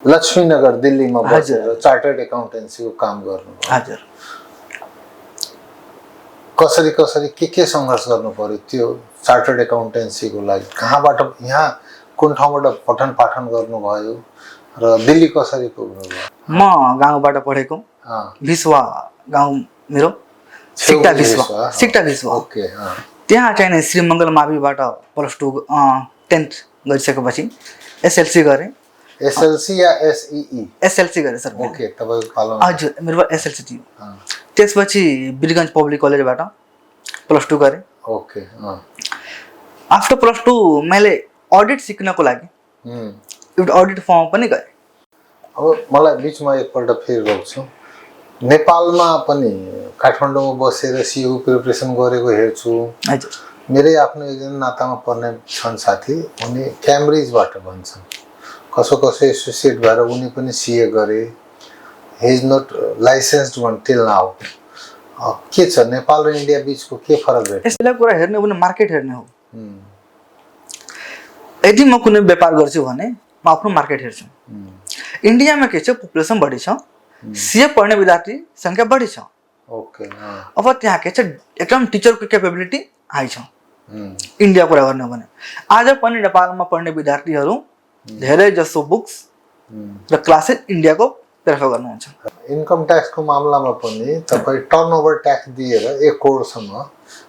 लक्ष्मीनगर दिल्लीमा बसेर चार्टर्ड एकाउन्टेन्सीको काम गर्नुभयो। हजुर। कसरी कसरी के सङ्घर्ष गर्नु पर्यो त्यो चार्टर्ड एकाउन्टेन्सीको लागि? कहाँबाट यहाँ कुन ठाउँबाट पठन पाठन गर्नुभयो र दिल्ली कसरी पुग्नुभयो? म गाउँबाट पढेको, विश्व गाउँ मेरो, सिक्टा विश्व। ओके। त्यहाँ चाहिँ नि श्रीमङ्गल माविबाट +2 10th गरिसकेपछि एसएलसी गरेँ। एसएलसी या एसईई? एसएलसी गरेँ सर। ओके, तपाईँको पालो? हजुर, मेरो एसएलसी थियो। त्यसपछि वीरगञ्ज पब्लिक कलेजबाट +2 गरेँ। ओके। आफ्टर +2 मैले अडिट सिक्नको लागि एउटा अडिट फर्म पनि गएँ। अब मलाई बिचमा एकपल्ट फेरि रोक्छु। नेपालमा पनि काठमाडौँमा बसेर सियु प्रिपरेसन गरेको हेर्छु। हजुर। मेरै आफ्नो एकजना नातामा पर्ने छन् साथी, उनी क्याम्ब्रिजबाट भन्छन्। कसो कसो एसोसिएट भएर उनी पनि सिए गरे। He is not licensed one till now. के छ नेपाल र इन्डिया बिचको के फरक भेट्छ? यसलाई कुरा हेर्ने हो भने मार्केट हेर्ने हो। यदि म कुनै व्यापार गर्छु भने म आफ्नो मार्केट हेर्छु। इन्डियामा के छ, पपुलेसन बढी छ, सिए पढ्ने विद्यार्थी सङ्ख्या बढी छ। ओके। अब त्यहाँ के छ, एकदम टिचरको क्यापेबिलिटी हाई छ। इन्डिया कुरा गर्ने हो भने आज पनि नेपालमा पढ्ने विद्यार्थीहरू धेरै जसो बुक्स र क्लासेस इन्डियाको प्रेफर गर्नुहुन्छ। इन्कम ट्याक्सको मामलामा पनि तपाईँ टर्नओभर ट्याक्स दिएर 1 करोडसम्म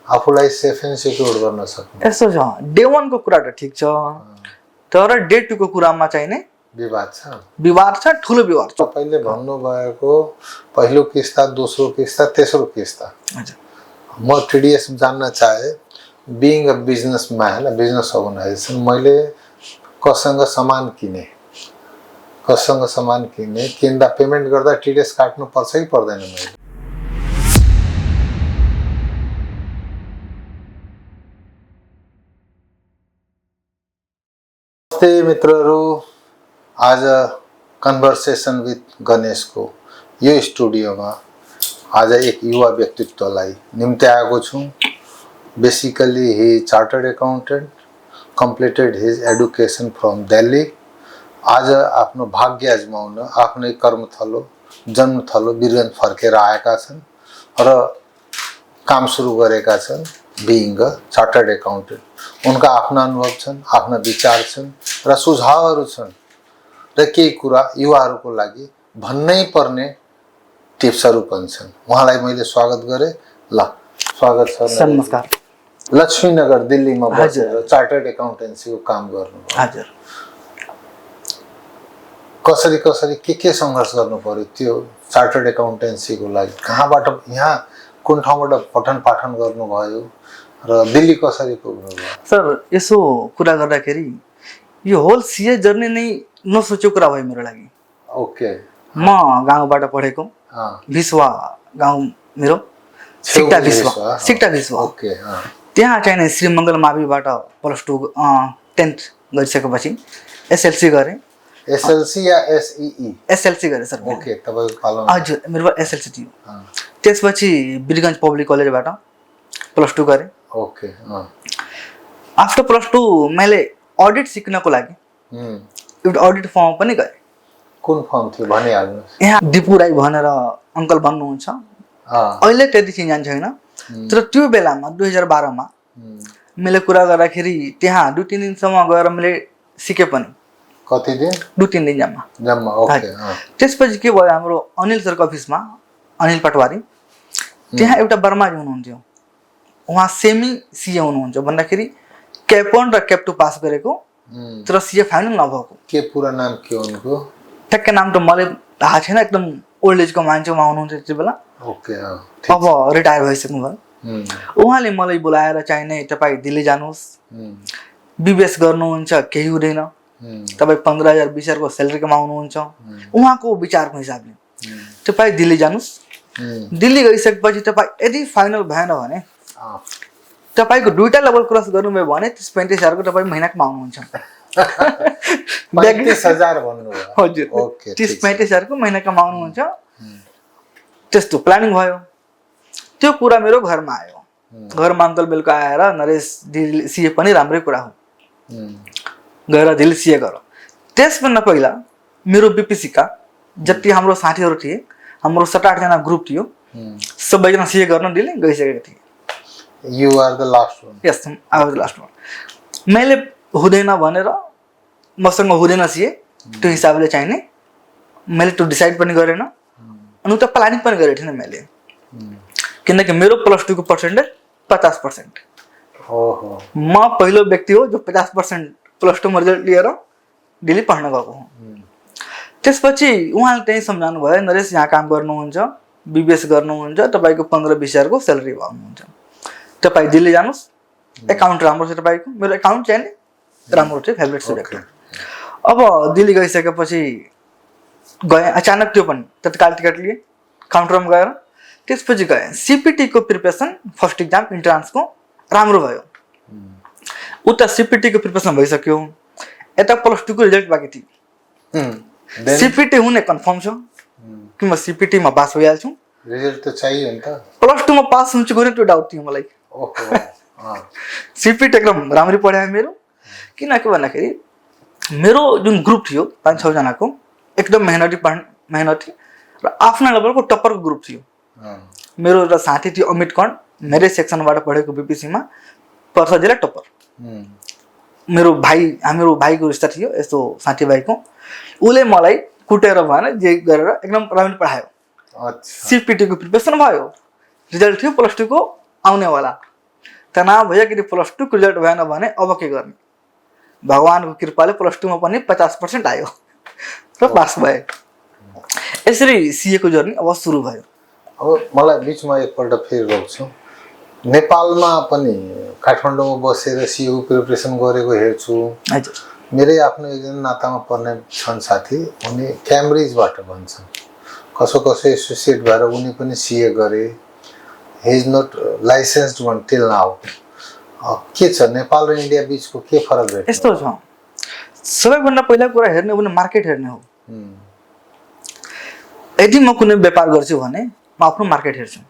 आफूलाई सेफ एन्ड सिक्योर गर्न सक्नु। यस्तो छ, डे 1 को कुरा त ठिक छ, तर डे 2 को कुरामा चाहिँ नि विवाद छ। ठुलो विवाद छ। तपाईँले भन्नुभएको पहिलो किस्ता, दोस्रो किस्ता, तेस्रो किस्ता, म टिडिएस जान्न चाहे being a businessman, business organisation, मैले कसँग सामान किन्दा पेमेन्ट गर्दा टिडिएस काट्नु पर्छ कि पर्दैन? मैले नमस्ते मित्रहरू, आज कन्भर्सेसन विथ गणेशको यो स्टुडियोमा आज एक युवा व्यक्तित्वलाई निम्ति आएको छु। Basically Hee chartered accountant, completed his education from Delhi. आज आफ्नो भाग्य आजमाउन आफ्नै कर्मथलो, जन्मथलो वीरगञ्ज फर्केर आएका छन् र काम सुरु गरेका छन् बिइङ अ चार्टर्ड एकाउन्टेन्ट। उनका आफ्ना अनुभव छन्, आफ्ना विचार छन् र सुझावहरू छन् र केही कुरा युवाहरूको लागि भन्नै पर्ने टिप्सहरू पनि छन्। उहाँलाई मैले स्वागत गरेँ। ल, स्वागत छ। नमस्कार। लक्ष्मीनगर दिल्लीमा बसेर चार्टर्ड एकाउन्टेन्सीको काम गर्नुभयो। हजुर। कसरी कसरी के सङ्घर्ष गर्नु पर्यो त्यो चार्टर्ड एकाउन्टेन्सीको लागि? कहाँबाट यहाँ कुन ठाउँबाट पठन पाठन गर्नुभयो र दिल्ली कसरी पुग्नुभयो? सर, यसो कुरा गर्दाखेरि यो होल सिए जर्नी नै नसोचेको कुरा भयो मेरो लागि। ओके। म गाउँबाट पढेको, विश्व गाउँ मेरो, सिक्टा विश्व। ओके। त्यहाँ चाहिँ नि श्रीमङ्गल माविबाट +2 10th गरिसकेपछि एसएलसी गरेँ। एसएलसी या एसईई? एसएलसी गरेँ सर। ओके, तपाईँको पालो? हजुर, मेरो एसएलसी थियो। त्यसपछि वीरगञ्ज पब्लिक कलेजबाट +2 गरेँ। ओके। आफ्टर +2 मैले अडिट सिक्नको लागि एउटा अडिट फर्म पनि गएँ। कुन फर्म थियो भनिहाल्नुहोस्। यहाँ दिपु राई भनेर अङ्कल भन्नुहुन्छ, अहिले त्यति चिन्जान छैन, तर त्यो बेलामा 2012 मा मैले कुरा गर्दाखेरि त्यहाँ 2-3 दिनसम्म गएर मैले सिकेँ पनि। कति दिन? 2-3 दिन जम्मा। ओके। त्यसपछि के भयो, हाम्रो अनिल सरको अफिसमा, अनिल पटवारी, त्यहाँ एउटा बर्माजी हुनुहुन्थ्यो। उहाँ सेमी सिए हुनुहुन्छ, भन्दाखेरि क्याप 1 र क्याप 2 पास गरेको, तर सिए फाइनल नभएको। के पुरा नाम के उनको? ठ्याक्कै नाम त मलाई थाहा छैन, एकदम ओल्ड एजको मान्छे उहाँ हुनुहुन्थ्यो त्यति बेला। ओके। अब रिटायर भइसक्नु भयो। उहाँले मलाई बोलाएर चाहिने तपाईँ दिल्ली जानुहोस्, बिबिएस गर्नुहुन्छ, केही हुँदैन, तपाईँ 15,000 20,000को स्यालेरी कमाउनुहुन्छ। उहाँको विचारको हिसाबले तपाईँ दिल्ली जानुहोस्। दिल्ली गइसकेपछि तपाईँ यदि फाइनल भएन भने तपाईँको 2टा लेभल क्रस गर्नुभयो भने 35,000 को तपाईँ महिना कमाउनुहुन्छ। 35,000 भन्नुभयो? हजुर। ओके। 35,000 को महिना कमाउनुहुन्छ। त्यस्तो प्लानिङ भयो। त्यो कुरा मेरो घरमा आयो। घरमा अङ्कल बेलुका आएर, नरेश दिल्ली सिए पनि राम्रै कुरा हो, गएर दिल्ली सिए गर। त्यसभन्दा पहिला मेरो बीपीसी का जति हाम्रो साथीहरू थिए हाम्रो 7-8 जना ग्रुप थियो सबैजना सीए गर्न दिले गइसकेको थिए you are the last one yes I was the last one मैले हुँदैन भनेर मसँग हुँदैन सीए त्यो हिसाबले चाहिने मैले त्यो डिसाइड पनि गरेन अनि उता प्लानिङ पनि गरेको थिएन मैले किनकि मेरो +2 को पर्सेन्टेज 50%। ओहो म पहिलो व्यक्ति हो जो 50% +2 मा रिजल्ट लिएर दिल्ली पढ्न गएको हुँ। त्यसपछि उहाँले त्यही सम्झाउनु भयो नरेश यहाँ काम गर्नुहुन्छ बीबीएस गर्नुहुन्छ तपाईको 15-20 हजारको स्यालेरी पाउनुहुन्छ तपाई दिल्ली जानुस् एकाउन्ट राम्रो छ तपाईको मेरो एकाउन्ट चाहिँ राम्रो थियो फेभरेट सब्जेक्ट अब दिल्ली गइसकेपछि गए अचानक त्यो पनि तत्काल टिकट लिए काउन्टरमा गएर त्यसपछि गए सीपीटी को प्रिपरेसन फर्स्ट एक्जाम इन्ट्रान्स को राम्रो भयो उता सीपीटी को प्रिपरेसन भइसक्यो यता +2 को रिजल्ट बाँकी थियो सीपीटी हुने कन्फर्म छ कि म सीपीटी मा पास भइहाल्छु रिजल्ट त चाहियो नि त +2 मा पास हुन्छु भने त्यो डाउट थियो मलाई ओहो सीपीटी एकदम राम्ररी पढायो मेरो किनकि भन्दाखेरि मेरो जुन ग्रुप थियो 5-6 जनाको एकदम मेहनती र आफ्नो लेभलको टप्परको ग्रुप थियो मेरो एउटा साथी थियो अमित कर्ण मेरै सेक्सनबाट पढेको बीपीसी मा पर्सा जिल्ला टप्पर मेरो भाइको रिश्ता थियो यस्तो साथीभाइको उले मलाई कुटेर भएन जे गरेर एकदम राम्ररी पढायो सीपीटी को प्रिपरेसन भयो रिजल्ट थियो +2 को आउनेवाला तनाव भयो कि +2 को रिजल्ट भएन भने अब के गर्ने भगवानको कृपाले +2 मा पनि 50% आयो र पास भए यसरी सीए को जर्नी अब सुरु भयो। अब मलाई बीचमा एकपल्ट फेरि रोक्छु नेपालमा पनि काठमाडौँमा बसेर सीए प्रिपरेसन गरेको हेर्छु मेरै आफ्नो एकजना नातामा पर्ने छन् साथी उनी क्याम्ब्रिजबाट भन्छन् कसो एसोसिएट भएर उनी पनि सीए गरे he is not licensed one till now के छ नेपाल र इन्डिया बीचको के फरक भेट्छ यस्तो छ सबैभन्दा पहिला कुरा हेर्ने हो भने मार्केट हेर्ने हो यदि म कुनै व्यापार गर्छु भने म आफ्नो मार्केट हेर्छु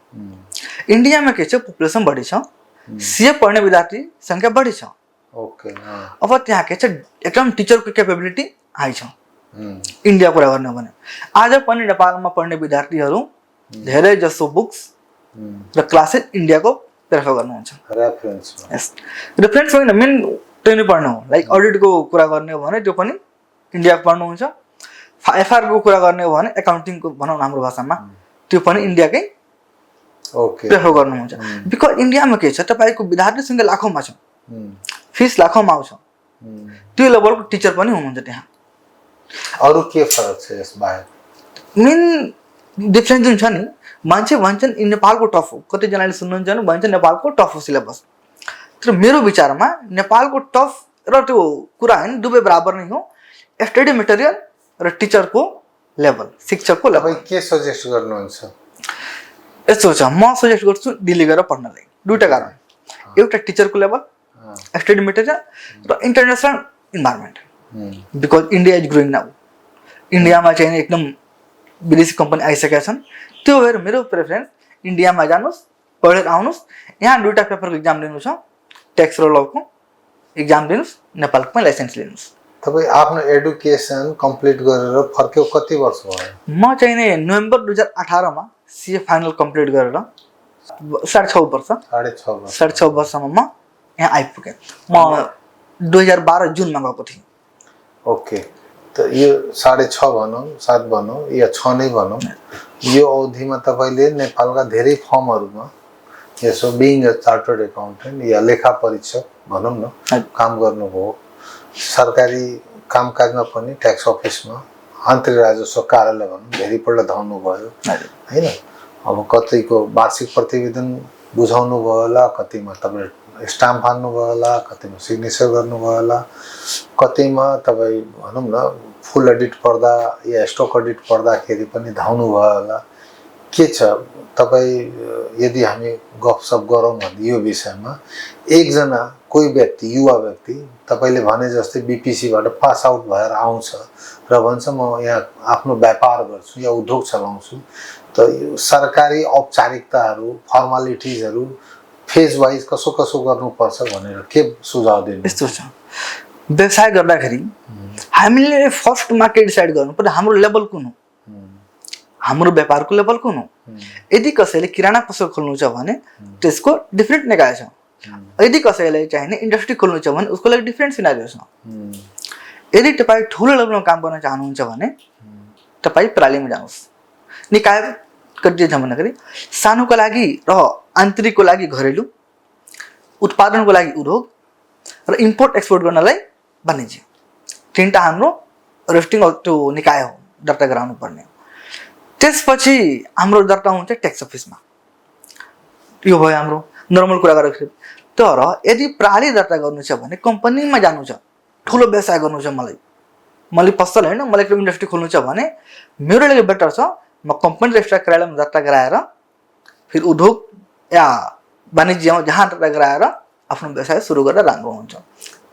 इन्डियामा के छ पपुलेसन बढी छ सीए पढ्ने विद्यार्थी संख्या बढी छ ओके अब त्यहाँ के छ एकदम टिचरको क्यापेबिलिटी हाई छ इन्डिया कुरा गर्ने हो भने आज पनि नेपालमा पढ्ने विद्यार्थीहरू धेरै जसो बुक्स र क्लासेस इन्डियाको प्रेफर गर्नुहुन्छ रेफरेन्स होइन मेन त्यो नै पढ्नु हो लाइक अडिटको कुरा गर्ने हो भने त्यो पनि इन्डियाको पढ्नुहुन्छ एफआर को कुरा गर्ने हो भने एकाउन्टिङको भनौँ हाम्रो भाषामा त्यो पनि इन्डियाकै प्रेफर गर्नुहुन्छ बिकज इन्डियामा के छ तपाईको विद्यार्थी संख्या लाखौँमा छ फिस लाखौँमा आउँछ त्यो लेभलको टिचर पनि हुनुहुन्छ त्यहाँ अरु के फरक छ यस बाहेक मेन डिफरेन्स जुन छ नि मान्छे भन्छन् नेपालको टफ हो कतिजनाले सुन्नुहुन्छ भने भन्छ नेपालको टफ हो सिलेबस तर मेरो विचारमा नेपालको टफ र त्यो कुरा हैन दुवै बराबर नै हो स्टडी मटेरियल र टिचरको लेभल शिक्षकको लेभल के सजेस्ट गर्नुहुन्छ यस्तो छ म सजेस्ट गर्छु दिल्ली गएर पढ्नलाई दुईटा कारण एउटा टिचरको लेभल स्टडी मटेरियल र international environment because India is growing now इन्डियामा चाहिँ एकदम विदेशी कम्पनी आइसकेका छन् त्यो भएर मेरो प्रेफरेन्स इन्डियामा जानुस् पढेर आउनुस् यहाँ दुईटा पेपरको एक्जाम दिनु छ ट्याक्स र लको एक्जाम दिनुस् नेपालको पनि लाइसेन्स लिनुस् तपाई आफ्नो एडुकेसन कम्प्लिट गरेर फर्क्यो कति वर्ष भयो म चाहिँ नि नोभेम्बर 2018 मा सीए फाइनल कम्प्लिट गरेर 6.5 वर्षमा म यहाँ आइपुगेँ म 2012 जुनमा गएको थिएँ ओके त यो 6.5 भनौँ 7 भनौँ या 6 नै भनौँ यो अवधिमा तपाईले नेपालका धेरै फर्महरुमा यसो बिइङ अ चार्टर्ड एकाउन्टेन्ट या लेखा परीक्षक भनौँ न काम गर्नुभयो सरकारी कामकाजमा पनि ट्याक्स अफिसमा आन्तरिक राजस्व कार्यालय भनौँ धेरैपल्ट धाउनु भयो हैन अब कतैको वार्षिक प्रतिवेदन बुझाउनु भयो होला कतैमा तपाईले स्टाम्प हान्नु भयो होला कतैमा सिग्नेचर गर्नु भयो होला कतैमा तपाई भनौँ न फुल एडिट पर्दा या स्टक एडिट पर्दाखेरि पनि धाउनु भयो होला के छ तपाई यदि हामी गफसफ गरौँ भने यो विषयमा एकजना कोही व्यक्ति युवा व्यक्ति तपाईले भने जस्तै बीपीसी बाट पास आउट भएर आउँछ र भन्छ म यहाँ आफ्नो व्यापार गर्छु या उद्योग चलाउँछु त यो सरकारी औपचारिकताहरू फर्मालिटिजहरू फेज वाइज कसो गर्नुपर्छ भनेर के सुझाव दिनु यस्तो छ व्यवसाय गर्दाखेरि हामीले फर्स्टमा के डिसाइड गर्नु पर्यो, हाम्रो लेभल कुन हो, हाम्रो व्यापारको लेभल कुन हो। यदि कसैले किराना पसल खोल्नु छ भने त्यसको डिफ्रेन्ट निकाय छ, यदि कसैले चाहिने इन्डस्ट्री खोल्नु छ भने उसको लागि डिफ्रेन्ट सिनारियो छ। यदि तपाईँ ठुलो लेभलमा काम गर्न चाहनुहुन्छ भने तपाईँ प्रालीमा जानुहोस्। निकाय कति छ भन्दाखेरि सानोको लागि र आन्तरिकको लागि घरेलु, उत्पादनको लागि उद्योग र इम्पोर्ट एक्सपोर्ट गर्नलाई वाणिज्य, तीनटा हाम्रो रेस्टिङ त्यो निकाय हो दर्ता गराउनु पर्ने। त्यसपछि हाम्रो दर्ता हुन्छ ट्याक्स अफिसमा। यो भयो हाम्रो नर्मल कुरा गर्दाखेरि। तर यदि प्रणाली दर्ता गर्नु छ भने कम्पनीमा जानु छ, ठुलो व्यवसाय गर्नु छ, मलाई पसल होइन, मलाई एउटा इन्डस्ट्री खोल्नु छ भने मेरो लागि बेटर छ म कम्पनी रेजिस्टर कार्यालयमा दर्ता गराएर फिर उद्योग या वाणिज्यमा जहाँ दर्ता गराएर आफ्नो व्यवसाय सुरु गर्दा राम्रो हुन्छ।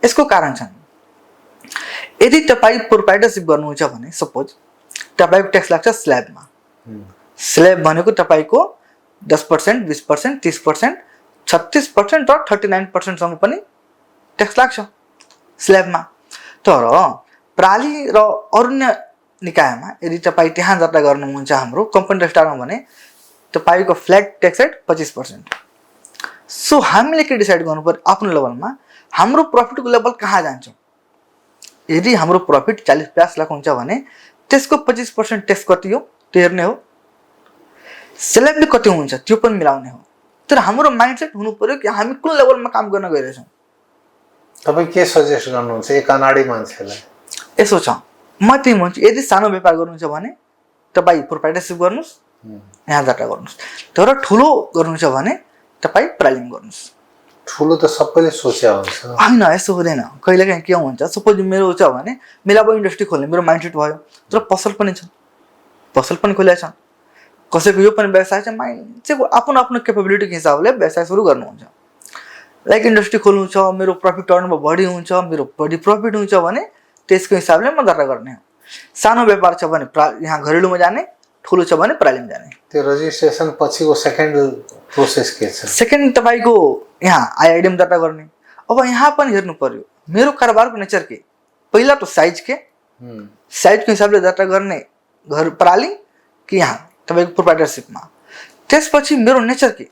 यसको कारण छन्, यदि तपाईँ प्रोप्राइटरसिप गर्नुहुन्छ भने सपोज तपाईँको ट्याक्स लाग्छ स्ल्याबमा। स्ल्याब भनेको तपाईँको 10%, 20%, 30%, 36% र 39%सम्म पनि ट्याक्स लाग्छ स्ल्याबमा। तर प्राली र अन्य निकायमा यदि तपाईँ त्यहाँ दर्ता गर्नुहुन्छ हाम्रो कम्पनी रेजिस्टरमा भने तपाईँको फ्ल्याट ट्याक्स रेट 25%। सो हामीले के डिसाइड गर्नु पर्यो आफ्नो लेभलमा, हाम्रो प्रफिटको लेभल कहाँ जान्छ। यदि हाम्रो प्रफिट 40-50 लाख हुन्छ भने त्यसको 25% ट्याक्स कति हो त्यो हेर्ने हो, स्ल्याबले कति हुन्छ त्यो पनि मिलाउने हो। तर हाम्रो माइन्डसेट हुनु पर्यो कि हामी कुन लेभलमा काम गर्न गइरहेछौँ। तपाईँ के सजेस्ट गर्नुहुन्छ एक अनाडी मान्छेलाई? यसो छ, म त्यही भन्छु, यदि सानो व्यापार गर्नुहुन्छ भने तपाईँ प्रोप्राइटरसिप गर्नुहोस्, यहाँ दर्ता गर्नुहोस्। तर ठुलो गर्नुहुन्छ भने तपाईँ प्रालिम गर्नुहोस्। ठुलो त सबैले सोचे हुन्छ होइन, यसो हुँदैन। कहिलेकाहीँ के हुन्छ, सपोज मेरो छ भने मेरो अब इन्डस्ट्री खोल्ने मेरो माइन्डसेट भयो, तर पसल पनि छ, पसल पनि खोलेका छन्, कसैको यो पनि व्यवसाय छ, मान्छेको आफ्नो आफ्नो क्यापेबिलिटीको हिसाबले व्यवसाय सुरु गर्नुहुन्छ। लाइक इन्डस्ट्री खोल्नु छ, मेरो प्रफिट टर्नओभर बढी हुन्छ, मेरो बढी प्रफिट हुन्छ भने त्यसको हिसाबले म दर्ता गर्ने हो। सानो व्यापार छ भने यहाँ घरेलुमा जाने, ठुलो छ भने प्रालिम जाने। त्यो रजिस्ट्रेसन पछिको सेकेन्ड प्रोसेस के छ? सेकेन्ड तपाईँको यहाँ आइआइडीमा दर्ता गर्ने। अब यहाँ पनि हेर्नु पर्यो मेरो कारोबारको नेचर के, पहिला त साइज के, साइजको हिसाबले दर्ता गर्ने घर प्राली कि यहाँ तपाईँको प्रोप्राइटरसिपमा। त्यसपछि मेरो नेचर के,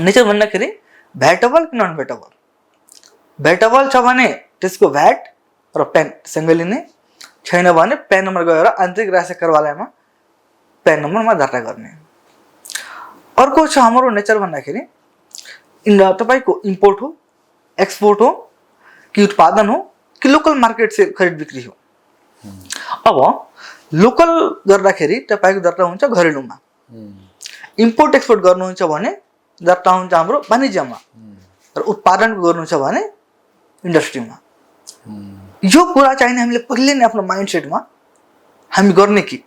नेचर भन्दाखेरि भ्याटेबल कि नन भ्याटेबल। भ्याटेबल छ भने त्यसको भ्याट र पेन सँगै लिने, छैन भने पेन नम्बर गएर आन्तरिक राजस्व कार्यालयमा पेन नम्बरमा दर्ता गर्ने। अर्को छ हाम्रो नेचर भन्दाखेरि तपाईँको इम्पोर्ट हो, एक्सपोर्ट हो कि उत्पादन हो कि लोकल मार्केट से खरिद बिक्री हो। अब लोकल गर्दाखेरि तपाईँको दर्ता हुन्छ घरेलुमा, इम्पोर्ट एक्सपोर्ट गर्नुहुन्छ भने दर्ता हुन्छ हाम्रो वाणिज्यमा, र उत्पादन गर्नु छ भने इन्डस्ट्रीमा। यो कुरा चाहिने हामीले पहिले नै आफ्नो माइन्डसेटमा हामी गर्ने कि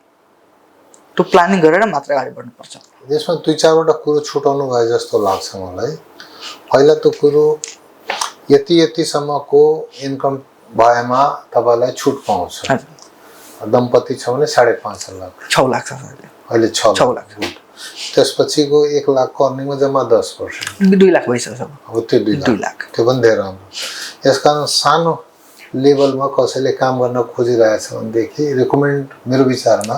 त्यो प्लानिङ गरेर मात्र अगाडि बढ्नुपर्छ। यसमा 2-4वटा कुरो छुटाउनु भयो जस्तो लाग्छ मलाई। पहिला त कुरो यतिसम्मको इन्कम भएमा तपाईँलाई छुट पाउँछ। दम्पति छ भने 5.5 लाख, 6 लाख छ अहिले 6 लाख। त्यसपछिको 1 लाखको अर्निङमा जम्मा 10%, 2 लाख भइसक्छ। अब त्यो 2 लाख त्यो पनि धेरै राम्रो। यसकारण सानो लेभलमा कसैले काम गर्न खोजिरहेछ भनेदेखि रिकमेन्ड मेरो विचारमा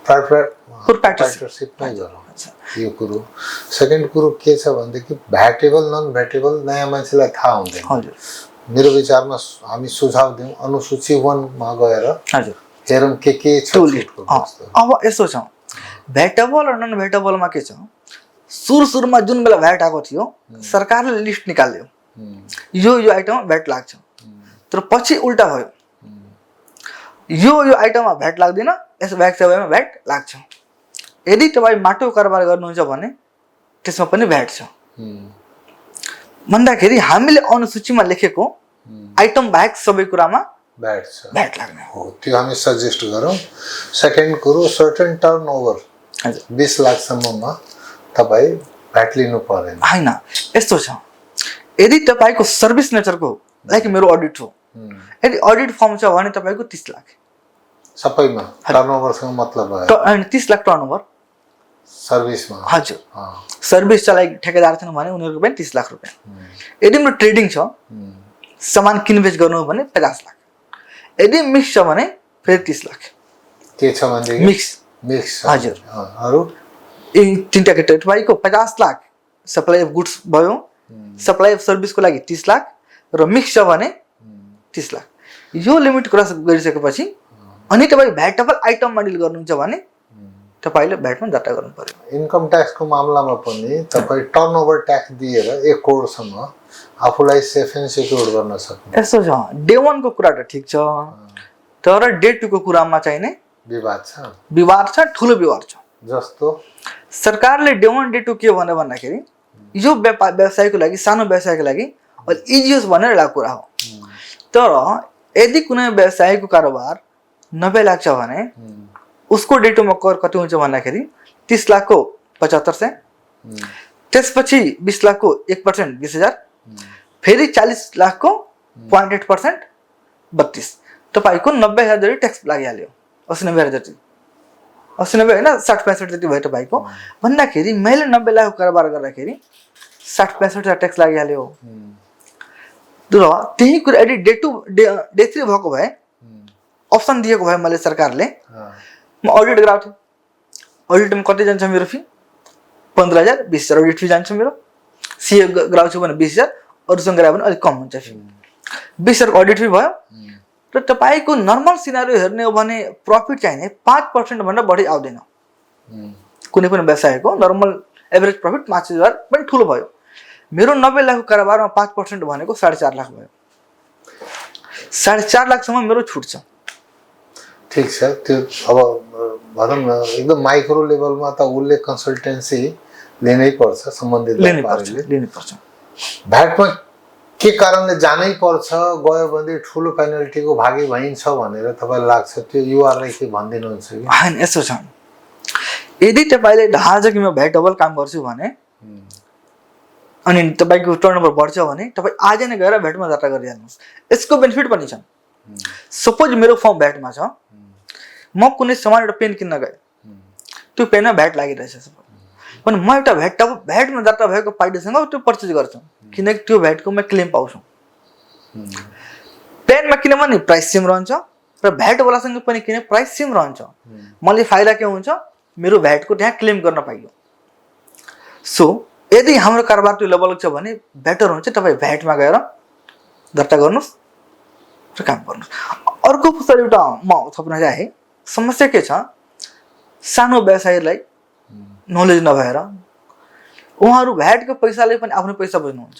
प्रोप्राइटरसिप नै गरौँ यो कुरो। सेकेन्ड कुरो के छ भनेदेखि भ्याटेबल नन भ्याटेबल नयाँ मान्छेलाई थाहा हुँदैन। मेरो विचारमा हामी सुझाव दिउँ अनुसूची 1मा गएर हेरौँ के छ। अब यसो छ, भ्याटेबल र नन भ्याटेबलमा के छ, सुरुमा जुन बेला भ्याट आएको थियो सरकारले लिस्ट निकाल्यो, यो आइटममा भ्याट लाग्छ। तर पछि उल्टा भयो, यो आइटममा भ्याट लाग्दैन, यस बाहेक सबैमा भ्याट लाग्छ। यदि तपाईँ माटो कारोबार गर्नुहुन्छ भने त्यसमा पनि भ्याट छ भन्दाखेरि हामीले अनुसूचीमा लेखेको आइटम बाहेक सबै कुरामा भ्याट लाग्ने हो। त्यो हामी सजेस्ट गरौँ। सेकेन्ड कुरो सर्टेन टर्नओभर 20 लाखसम्ममा तपाईँ भ्याट लिनु पर्दैन। होइन, यस्तो छ, यदि तपाईँको सर्भिस नेचरको लाइक मेरो अडिट हो, यदि अडिट फर्म छ भने तपाईँको 30 लाख सबैमा टर्नओभरसँग मतलब भयो। 30 लाख टर्नओभर सर्भिसमा। हजुर, सर्भिस चाहिँ लाइक ठेकेदार छन् भने उनीहरूको पनि 30 लाख रुपियाँ। यदि मेरो ट्रेडिङ छ, सामान किनबेच गर्नु हो भने 50 लाख। यदि मिक्स छ भने फेरि 30 लाख के छ भनेदेखि मिक्स हजुर अरु यी तीनटा केटा तपाईँको 50 लाख सप्लाई अफ गुड्स भयो, सप्लाई अफ सर्भिसको लागि 30 लाख र मिक्स छ भने 30 लाख। यो लिमिट क्रस गरिसकेपछि अनि तपाईँ भ्याटेबल आइटममा डिल गर्नुहुन्छ भने तपाईँले भ्याटमा दर्ता गर्नु पर्यो। इन्कम ट्याक्सको मामलामा पनि तपाईँ टर्नओभर ट्याक्स दिएर 1 करोडसम्म आफूलाई सेफ एन्ड सिक्योर गर्न सक्नु। यसो छ डे 1 को कुरा त ठिक छ, तर डे 2 को कुरामा चाहिँ नि विवाद छ, ठुलो विवाद छ। जस्तो सरकारले डे 1 डे 2 के भन्यो भन्दाखेरि यो व्यवसायको लागि, सानो व्यवसायको लागि अलि इजी होस् भनेर ल्याएको कुरा हो। तर यदि कुनै व्यवसायको कारोबार 90 लाख छ भने उसको डे 2 मा कर कति हुन्छ भन्दाखेरि 30 लाख को 7500, त्यसपछि 20 लाख को 1% 20,000, फेरि 40 लाख को 0.8% 32, तपाईको 90,000 जति ट्याक्स लागिहाल्यो। 80-90,000 जति, 80-90 होइन 60-65 जति भयो तपाईको। भन्दाखेरि मैले 90 लाख को कारोबार गर्दाखेरि 60-65 ट्याक्स लागिहाल्यो। र त्यही कुरा यदि डे 2 डे 3 भएको भए, अप्सन दिएको भए मैले सरकारले, म अडिट गराउँथे। अडिटमा कति जान्छ मेरो फी? 15,000 20,000 अडिट फी जान्छ मेरो। सीए गराउँछु भने 20,000, अरूसँग गरायो भने अलिक कम हुन्छ फी। 20,000 को अडिट फी भयो र तपाईको नर्मल सिनारियो हेर्ने हो भने प्रफिट चाहिँ नि 5% भन्दा बढी आउँदैन। कुनै पनि व्यवसायको नर्मल एभरेज प्रफिट 5,000 पनि ठुलो भयो। मेरो 90 लाख को कारोबारमा 5% भनेको 4.5 लाख भयो। 4.5 लाखसम्म मेरो छुट छ। ठीक छ। त्यो अब भनौँ न एकदम माइक्रो लेभलमा त उसले कन्सल्टेन्सी लिनै पर्छ, सम्बन्धित व्यापारीले लिनै पर्छ। भ्याटमा के कारणले जानै पर्छ, गयो भने ठुलो पेनल्टीको भागी भइन्छ भनेर तपाईलाई लाग्छ? त्यो युआरलाई के भनिदिनुहुन्छ कि? हैन, यसो छ, यदि तपाईले ढाल्छ कि म भ्याटेबल काम गर्छु भने अनि तपाईको टर्नओभर बढ्छ भने तपाईँ आज नै गएर भ्याटमा दर्ता गरिहाल्नुहोस्। यसको बेनिफिट पनि छ। सपोज मेरो फर्म भ्याटमा छ, म कुनै सामान एउटा पेन किन्न गएँ, त्यो पेनमा भ्याट लागिरहेछ भने म एउटा भ्याटमा दर्ता भएको पार्टीसँग त्यो पर्चेज गर्छु, किनकि त्यो भ्याटको म क्लेम पाउँछु। पेनमा किनभने प्राइस सेम रहन्छ र भ्याटवालासँग पनि किने प्राइस सेम रहन्छ। मलाई फाइदा के हुन्छ? मेरो भ्याटको त्यहाँ क्लेम गर्न पाइयो। सो यदि हाम्रो कारोबार त्यो लेभलको छ भने बेटर हुन्छ तपाईँ भ्याटमा गएर दर्ता गर्नुहोस् र काम गर्नुहोस्। अर्को पुस्तक एउटा म थप्न चाहे, समस्या के छ? सानो व्यवसायीलाई नलेज नभएर उहाँहरू भ्याटको पैसाले पनि आफ्नो पैसा बुझ्नुहुन्छ।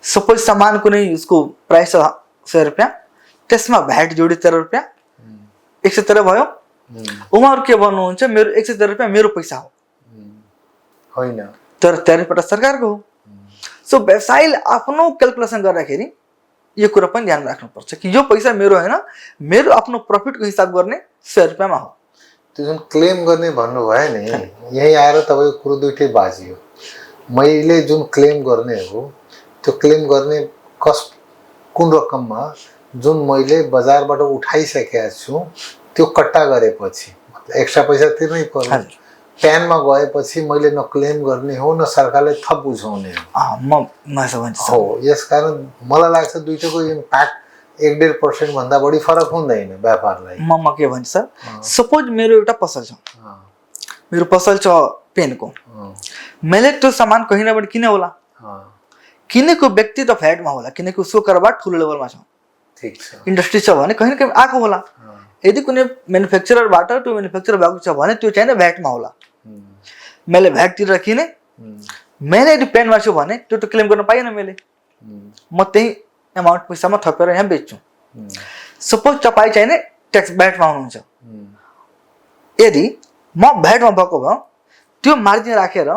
सपोज सामान कुनै उसको प्राइस 100 रुपियाँ, त्यसमा भ्याट जोडी 13 रुपियाँ, 113 भयो। उहाँहरू के भन्नुहुन्छ? मेरो 113 रुपियाँ मेरो पैसा हो, होइन, तर 13 सरकारको हो। सो व्यवसायीले आफ्नो क्यालकुलेसन गर्दाखेरि यो कुरा पनि ध्यान राख्नुपर्छ कि यो पैसा मेरो होइन, मेरो आफ्नो प्रफिटको हिसाब गर्ने 100 रुपियाँमा हो। त्यो जुन क्लेम गर्ने भन्नुभयो नि, यही आएर तपाईँको कुरो दुइटै बाजियो। मैले जुन क्लेम गर्ने हो त्यो क्लेम गर्ने कुन रकममा जुन मैले बजारबाट उठाइसकेका छु त्यो कट्टा गरेपछि एक्स्ट्रा पैसा तिर्नै पर्यो। प्यानमा गएपछि मैले न क्लेम गर्ने हो न सरकारले थप बुझाउने हो। यसकारण मलाई लाग्छ दुईटैको इम्प्याक्ट 1-1.5% भन्दा बढी फरक हुँदैन व्यापारलाई। म के भन्छ सर, सपोज मेरो एउटा पसल छ, मेरो पसल छ पेनको, मैले त्यो सामान कहीँ न किने होला, किनेको व्यक्ति त भ्याटमा होला किनकि उसको कारोबार ठुलो लेभलमा छ, ठीक छ, इन्डस्ट्री छ भने कहीँ न कहीँ आएको होला। यदि कुनै म्यानुफ्याक्चररबाट त्यो म्यानुफ्याक्चर भएको छ भने त्यो चाहिँ भ्याटमा होला। मैले भ्याट तिरेर किने, मैले यदि पेनमा छु भने त्यो त क्लेम गर्न पाइएन मैले, म त्यही एमाउन्ट पैसामा थपेर यहाँ बेच्छु। सपोज तपाईँ चाहिँ ट्याक्स भ्याटमा हुनुहुन्छ, यदि म भ्याटमा भएको भयो त्यो मार्जिन राखेर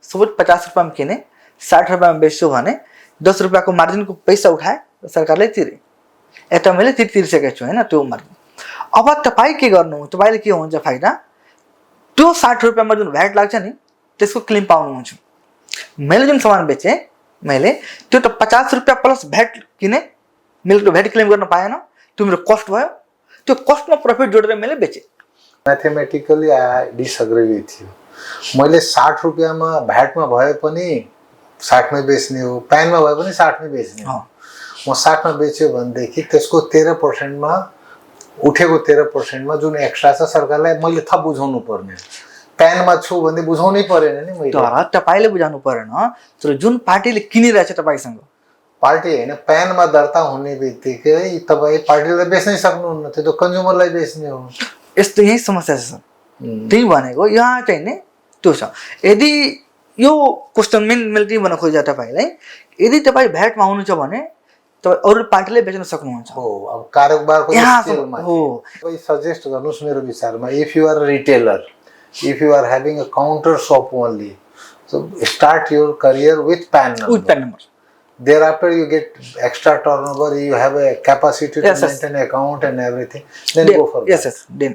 सपोज 50 रुपियाँमा किने 60 रुपियाँमा बेच्छु भने 10 रुपियाँको मार्जिनको पैसा उठाए सरकारले तिरे, यता मैले तिरिसकेको छु होइन त्यो मार्जिन। अब तपाईँ के गर्नु? तपाईँले के हुन्छ फाइदा? त्यो 60 रुपियाँमा जुन भ्याट लाग्छ नि त्यसको क्लेम पाउनुहुन्छ। मैले जुन सामान बेचेँ मैले त्यो त 50 रुपियाँ प्लस भ्याट किने, मैले त्यो भ्याट क्लेम गर्न पाएन, त्यो मेरो कस्ट भयो, त्यो कस्टमा प्रफिट जोडेर मैले बेचेँ। Mathematically I disagree with you. मैले 60 रुपियाँमा भ्याटमा भए पनि 60 मै बेच्ने हो, प्यानमा भए पनि 60 मै बेच्ने हो। म 60 मा बेच्यो भनेदेखि त्यसको 13%मा उठेको 13%मा जुन एक्स्ट्रा छ सरकारलाई मैले थप बुझाउनु पर्ने। प्यानमा छु भने बुझाउनै परेन नि मैले। तर तपाईले बुझाउनु परेन, तर जुन पार्टीले किनिरहेछ तपाईसँग, पार्टी होइन, प्यानमा दर्ता हुने बित्तिकै तपाईँ पार्टीलाई बेच्नै सक्नुहुन्न, त्यो त कन्ज्युमरलाई बेच्ने हो। यस्तो यही समस्या छ सर। त्यही भनेको यहाँ चाहिँ नि त्यो छ। यदि यो क्वेसन मैले के भन्न खोजेँ तपाईँलाई, यदि तपाईँ भ्याटमा आउनुहुन्छ भने तपाईँ अरू पार्टीले बेच्न सक्नुहुन्छ। हो, अब कारोबारको स्केलमा हो। तपाईँ सजेस्ट गर्नुहोस् मेरो विचारमा, if you are retailer, if you are having a counter shop only, so start your career with PAN number. With PAN number. Thereafter you get extra turnover, you have a capacity to maintain account and everything, then go for that. Yes, then.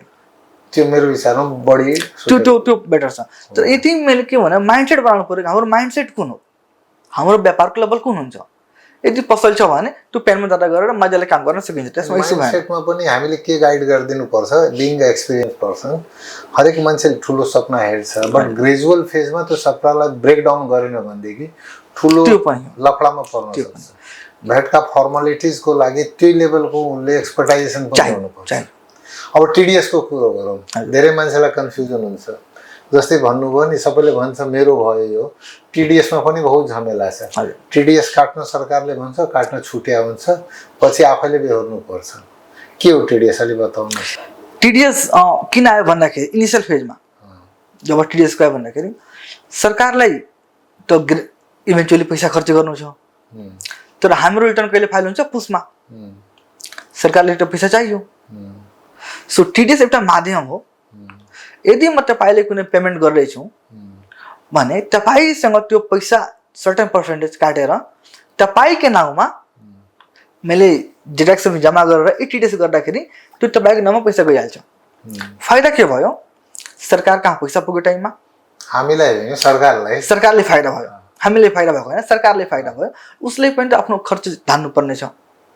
त्यो मेरो विचारमा बढी त्यो better छ। तर यति मैले के भने माइन्डसेट बनाउनु पर्यो। हाम्रो माइन्डसेट कुन हो, हाम्रो व्यापारको लेभल कुन हुन्छ। यदि पसल छ भने त्यो पेनमा दर्ता गरेर मजाले काम गर्न सकिन्छ। त्यसमा इस्यु भएन। माइन्डसेटमा पनि हामीले के गाइड गरिदिनु पर्छ, बिङ एक्सपिरियन्स पर्सन, हरेक मान्छेले ठुलो सपना हेर्छ, बट ग्रेजुअल फेजमा त्यो सपनालाई ब्रेक डाउन गरेन भनेदेखि ठुलो लफडामा पर्न सक्छ। भ्याटका फर्मालिटिजको लागि त्यही लेभलको उनले एक्सपर्टाइजेसन पनि हुनुपर्छ। अब टिडिएसको कुरो गरौँ, धेरै मान्छेलाई कन्फ्युजन हुन्छ। जस्तै भन्नुभयो नि, सबैले भन्छ मेरो भयो यो, टिडिएसमा पनि बहुत झमेला छ। टिडिएस काट्न सरकारले भन्छ, काट्न छुट्या हुन्छ, पछि आफैले बेहोर्नुपर्छ। के हो टिडिएस, अलि बताउनुहोस्। टिडिएस किन आयो भन्दाखेरि इनिसियल फेजमा जब टिडिएस आयो भन्दाखेरि सरकारलाई त इभेन्चुअली पैसा खर्च गर्नु छ, तर हाम्रो रिटर्न कहिले फाइल हुन्छ, पुसमा सरकारले त पैसा चाहियो। सो टिडिएस एउटा माध्यम हो। यदि म तपाईँले कुनै पेमेन्ट गर्दैछु भने तपाईँसँग त्यो पैसा सर्टेन पर्सेन्टेज काटेर तपाईँकै नाउँमा मैले डिडक्सन जम्मा गरेर टिडिएस गर्दाखेरि त्यो तपाईँको नाउँमा पैसा गइहाल्छ। फाइदा के भयो, सरकार कहाँ पैसा पुग्यो टाइममा, हामीलाई होइन सरकारले फाइदा भयो। हामीले फाइदा भएको होइन, सरकारले फाइदा भयो। उसले पनि त आफ्नो खर्च धान्नु पर्ने छ।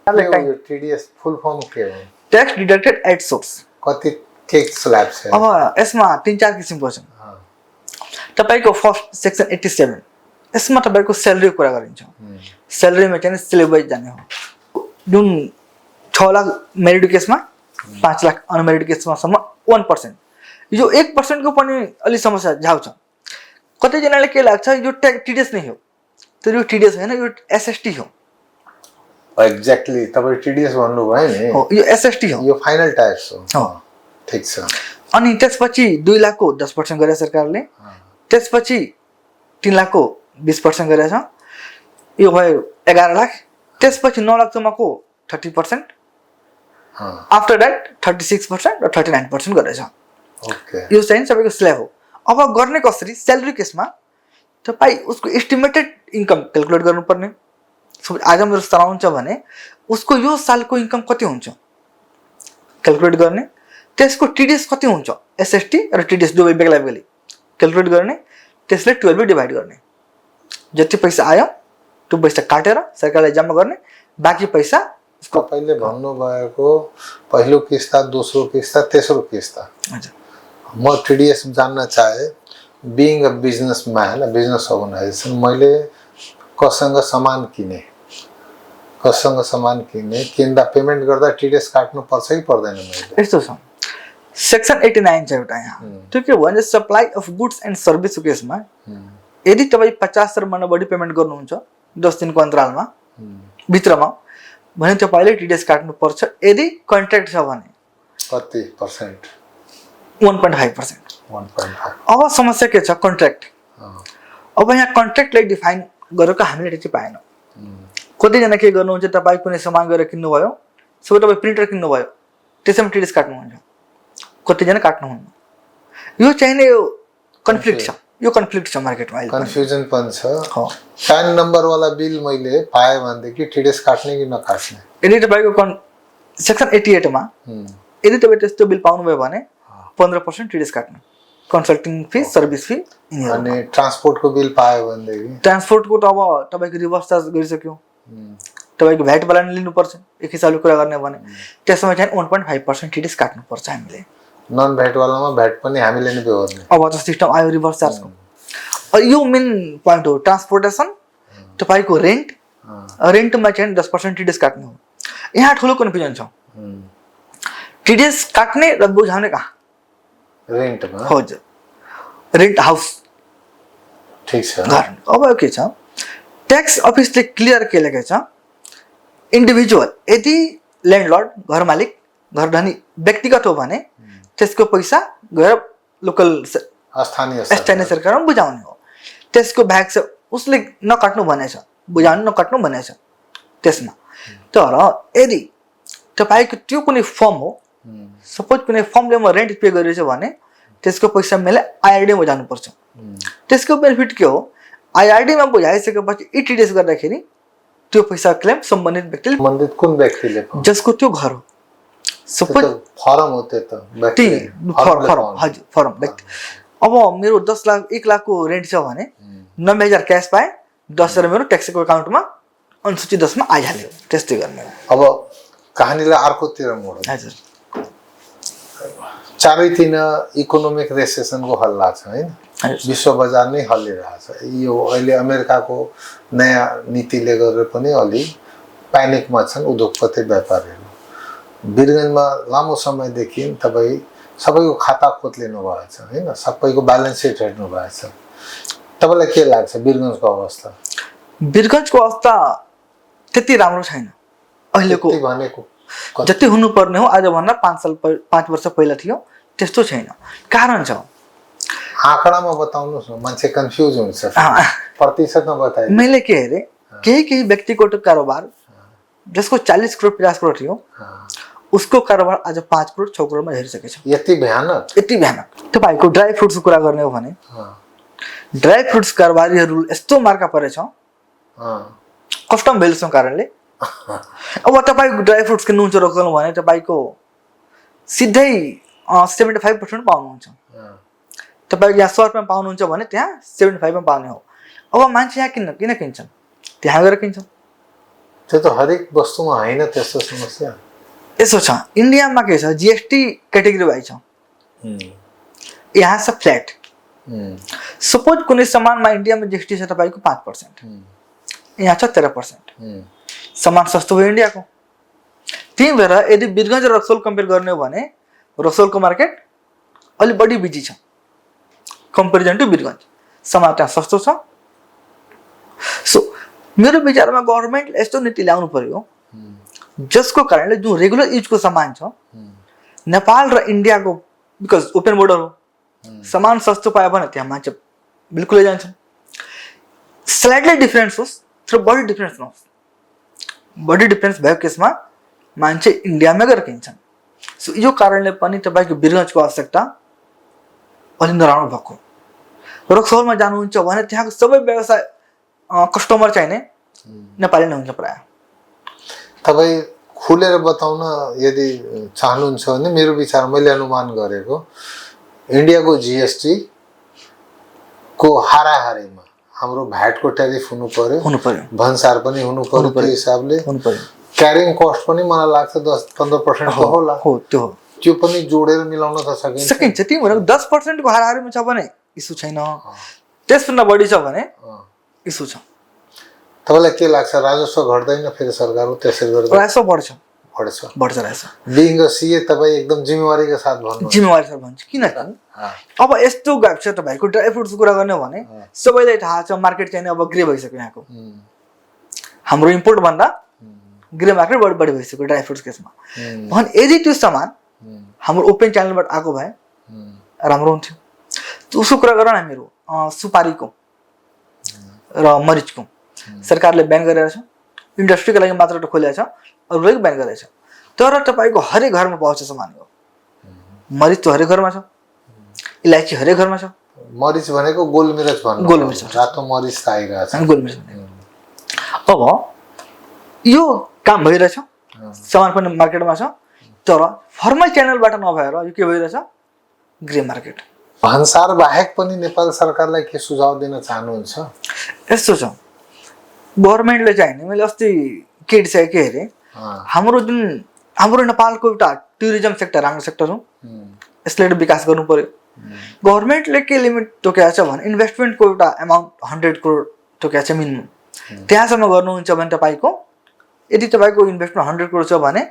टिडिएस फुल फर्म के हो? Tax deducted at source. कति के स्ल्याब छ? अब यसमा 3-4 किसिमको छ। तपाईको फर्स्ट सेक्सन 87, यसमा तपाईको स्यालेरीको कुरा गरिन्छ। स्यालेरीमा चाहिँ स्लेब वाइज जाने हो। जुन 6 लाख मेरिट केसमा, 5 लाख अनमेरिट केसमा सम्म 1%। यो 1% को पनि अलि समस्या झाउँछ। कतिजनाले के लाग्छ यो टिडिएस नै हो, तर यो टिडिएस होइन, यो एसएसटी हो। एक्ज्याक्टली, तपाईँ टिडिएस भन्नुभयो नि, हो यो एसएसटी हो, यो फाइनल ट्याक्स हो। ठीक छ। अनि त्यसपछि 2 लाखको 10% गरेछ सरकारले, त्यसपछि 3 लाखको 20% गरेछ, यो भयो 11 लाख, त्यसपछि 9 लाखसम्मको 30%, आफ्टर द्याट 36% र 39% गरेछ। ओके, यो चाहिँ सबैको स्ल्याब हो। अब गर्ने कसरी, स्यालेरी केसमा तपाईँ उसको एस्टिमेटेड इन्कम क्यालकुलेट गर्नुपर्ने। आज मेरो सराउन्ड छ भने उसको यो सालको इन्कम कति हुन्छ क्यालकुलेट गर्ने, त्यसको टिडिएस कति हुन्छ, एसएसटी र टिडिएस दुवै बेग्ला बेग्लै क्यालकुलेट गर्ने, त्यसले 12 डिभाइड गर्ने। जति पैसा आयो त्यो पैसा काटेर सरकारले जम्मा गर्ने, बाँकी पैसा तपाईँले भन्नुभएको पहिलो किस्ता, दोस्रो किस्ता, तेस्रो किस्ता। म टिडिएस जान्न चाहे, being a businessman, business organisation, मैले कसँग सामान किने, किन्दा पेमेन्ट गर्दा टिडिएस काट्नु पर्छ कि पर्दैन? मैले यस्तो छ, सेक्सन 89 छ एउटा यहाँ। त्यो के भन्छ, सप्लाई अफ गुड्स एन्ड सर्भिसको केसमा यदि तपाईँ 50 र भन्दा बढी पेमेन्ट गर्नुहुन्छ 10 दिनको अन्तरालमा भित्रमा भने तपाईँले टिडिएस काट्नु पर्छ। यदि कन्ट्र्याक्ट छ भने कति पर्सेन्ट? 1.5%। 1.5। अब समस्या के छ, कन्ट्र्याक्ट। अब यहाँ कन्ट्र्याक्टलाई डिफाइन गरेको हामीले त्यति पाएनौँ। कतिजना के गर्नुहुन्छ, तपाईँ कुनै सामान गएर किन्नुभयो, सबै तपाईँ प्रिन्टर किन्नुभयो, त्यसैमा टिडिएस काट्नुहुन्छ, कतिजना काट्नुहुन्न। यो चाहिँ नि यो कन्फ्लिक्ट छ, यो कन्फ्लिक्ट छ मार्केटमा अहिले, कन्फ्युजन पनि छ। प्यान नम्बरवाला बिल मैले पाएँ भनेदेखि टिडिएस काट्ने कि नकाट्ने? यदि तपाईँको सेक्सन 88 मा यदि तपाईँ त्यस्तो बिल पाउनुभयो भने 15% टिडिएस काट्नु, कन्सल्टिङ फी, सर्भिस फी। अनि ट्रान्सपोर्टको बिल पायो भनेदेखि? ट्रान्सपोर्टको त अब तपाईँको रिभर्स चार्ज गरिसक्यो, तपाईँको भ्याटवाला नि लिनुपर्छ। एक हिसाबले कुरा गर्ने भने त्यसमा चाहिँ 1.5% टिडिएस काट्नुपर्छ हामीले। नन भ्याटवालामा भ्याट पनि हामीले नै बेहोर्ने। अब त सिस्टम आयो रिभर्स चार्जको। यो मेन पोइन्ट हो। ट्रान्सपोर्टेसन, तपाईँको रेन्ट रेन्टमा चाहिँ 10% टिडिएस काट्ने हो। यहाँ ठुलो कन्फ्युजन छ, टिडिएस काट्ने र बुझाउने कहाँ? रेन्टमा। हजुर, रेन्ट हाउस ठिक छ। अब के छ, ट्याक्स अफिसले क्लियर के लेखेको छ, इन्डिभिजुअल यदि ल्यान्डलर्ड घर मालिक घर धनी व्यक्तिगत हो भने त्यसको पैसा गएर लोकल स्थानीय सरकारमा बुझाउने हो। त्यसको भ्याग छ उसले नकाट्नु भनेछ, बुझाउनु नकाट्नु भनेछ त्यसमा। तर यदि तपाईँको त्यो कुनै फर्म हो, सपोज कुनै फर्मले म रेन्ट पे गरेछ भने त्यसको पैसा मैले आइआरडीमा बुझाउनुपर्छ। त्यसको बेनिफिट के हो, आइआरडीमा बुझाइसकेपछि इटिडिएस गर्दाखेरि त्यो पैसा क्लेम सम्बन्धित व्यक्तिले, सम्बन्धित कुन व्यक्तिले, जसको त्यो घर हो। सपोज फर्म हो त्यो त व्यक्ति, हजुर फर्म व्यक्ति। अब मेरो 10 लाख 1 लाखको रेन्ट छ भने 90,000 क्यास पाएँ, 10,000 मेरो ट्याक्सको अकाउन्टमा अनुसूची 10 मा आइहाल्यो। त्यस्तै गर्ने हो। अब कहानीलाई अर्कोतिर मोड। हजुर, चारैतिर इकोनोमिक रेसेसनको हल्ला छ हैन, विश्व बजार नै हल्लिरहेछ। यो अहिले अमेरिकाको नयाँ नीतिले गरेर पनि अलि प्यानिकमा छन् उद्योगपति व्यापारीहरू। वीरगञ्जमा लामो समयदेखि तपाईँ सबैको खाता खोतलिनु भएछ हैन, सबैको ब्यालेन्स सिट हेर्नु भएछ। तपाईँलाई के लाग्छ वीरगञ्जको अवस्था? वीरगञ्जको अवस्था त्यति राम्रो छैन अहिलेको, भनेको जति हुनुपर्ने हो आजभन्दा 5 वर्ष पहिला थियो त्यस्तो छैन। कारण छ, आँकडामा बताउनुहोस् न, मान्छे कन्फ्युज हुन्छ, प्रतिशतमा बताए। मैले के हेरेँ, केही व्यक्तिगत कारोबार जसको 40 करोड 50 करोड थियो उसको कारोबार आज 5 करोड 6 करोडमा हेरिसकेको छ। यति भयानक, यति भयानक। तपाईँको ड्राई फ्रुट्सको कुरा गर्ने हो भने ड्राई फ्रुट्स कारोबारीहरू यस्तो मार्का परेछ कस्टम भ्यालुसको कारणले। अब तपाईँको ड्राई फ्रुट्स किन्नुहुन्छ रोक्नु भने तपाईँको सिधै 75% पाउनुहुन्छ। तपाईँको यहाँ 100 रुपियाँ पाउनुहुन्छ भने त्यहाँ 75 मा पाउने हो। अब मान्छे यहाँ किन किन्छन्, त्यहाँ गएर किन्छन्। त्यो त हरेक वस्तुमा होइन त्यस्तो समस्या। यसो छ, इन्डियामा के छ, जीएसटी क्याटेगोरी वाइज छ। यहाँ छ फ्ल्याट। सपोज कुनै सामानमा इन्डियामा जीएसटी छ तपाईँको 5%, यहाँ छ 13%। सामान सस्तो भयो इन्डियाको। त्यही भएर यदि वीरगञ्ज र रक्सौल कम्पेयर गर्ने हो भने रक्सौलको मार्केट अलि बढी बिजी छ कम्पेरिजन टु वीरगञ्ज। सामान त्यहाँ सस्तो छ। सो मेरो विचारमा गभर्मेन्टले यस्तो नीति ल्याउनु पर्यो जसको कारणले जुन रेगुलर युजको सामान छ, नेपाल र इन्डियाको बिकज ओपन बोर्डर हो, सामान सस्तो पायो भने त्यहाँ मान्छे बिल्कुलै जान्छन्। स्लाइटली डिफरेन्स होस् तर बढी डिफरेन्स नहोस्। बढी डिफरेन्स भएको केसमा मान्छे इन्डियामा गएर किन्छन्। सो यो कारणले पनि तपाईँको वीरगञ्जको आवश्यकता अलि नराम्रो भएको। रक्सौलमा जानुहुन्छ भने त्यहाँको सबै व्यवसाय कस्टमर चाहिने नेपाली नै हुन्छ प्रायः। तपाईँ खुलेर बताउन यदि चाहनुहुन्छ भने मेरो विचार मैले अनुमान गरेको इन्डियाको जीएसटी को हाराहारीमा हाम्रो भ्याटको ट्यारिफ हुनु पर्यो, भन्सार पनि हुनु पर्यो, त्यो हिसाबले क्यारिङ कस्ट पनि मलाई लाग्छ 10-15% को होला। हो त्यो पनि जोडेर मिलाउन त सकिन्छ। त्यही भनेको 10% को हाराहारीमा छ भने इस्यु छैन, त्यसभन्दा बढी छ भने इस्यु छ। तपाईँलाई के लाग्छ राजस्व घट्दैन फेरि सरकारको त्यसरी गर्दा? राजस्व बढ्छ राजस्व। बिइङ अ सीए तपाईँ एकदम जिम्मेवारीका साथ भन्नु। जिम्मेवारी साथ भन्छु किन? अब यस्तो ग्याप छ। तपाईँको ड्राई फ्रुट्सको कुरा गर्ने हो भने सबैलाई थाहा छ मार्केट चाहिँ अब ग्रे भइसक्यो यहाँको। हाम्रो इम्पोर्ट भन्दा ग्रे मार्केट बढी भइसक्यो ड्राई फ्रुट्स केसमा। भने यदि त्यो सामान हाम्रो ओपन च्यानलबाट आएको भए राम्रो हुन्थ्यो। उसको कुरा गर न, मेरो सुपारीको र मरिचको सरकारले ब्यान गरेर छ। इन्डस्ट्रीको लागि मात्र खोलेको छ, अरूलाई ब्यान गरेको छ। तर तपाईँको हरेक घरमा पाउँछ सामान हो। मरिच त हरेक घरमा छ, इलायची हरेक घरमा छ। मरिच भनेको गोलमिर्च भन्नु, गोलमिर्च रातो मरिच त आइरहेको छ, गोलमिर्च भनेको। अब यो काम भइरहेछ, सामान पनि मार्केटमा छ, तर फर्मल च्यानलबाट नभएर यो के भइरहेछ, ग्रे मार्केट। भन्सार बाहेक पनि नेपाल सरकारलाई के सुझाव दिन चाहनुहुन्छ? यस्तो छ, गभर्मेन्टले चाहिँ नि, मैले अस्ति के हेरेँ, हाम्रो नेपालको एउटा टुरिज्म सेक्टर राम्रो सेक्टर हो, यसले विकास गर्नु पर्यो। गभर्मेन्टले के लिमिट तोकेको छ भने इन्भेस्टमेन्टको एउटा एमाउन्ट 100 करोड तोकेको छ मिनिमम। त्यहाँसम्म गर्नुहुन्छ भने तपाईँको यदि तपाईँको इन्भेस्टमेन्ट 100 करोड छ भने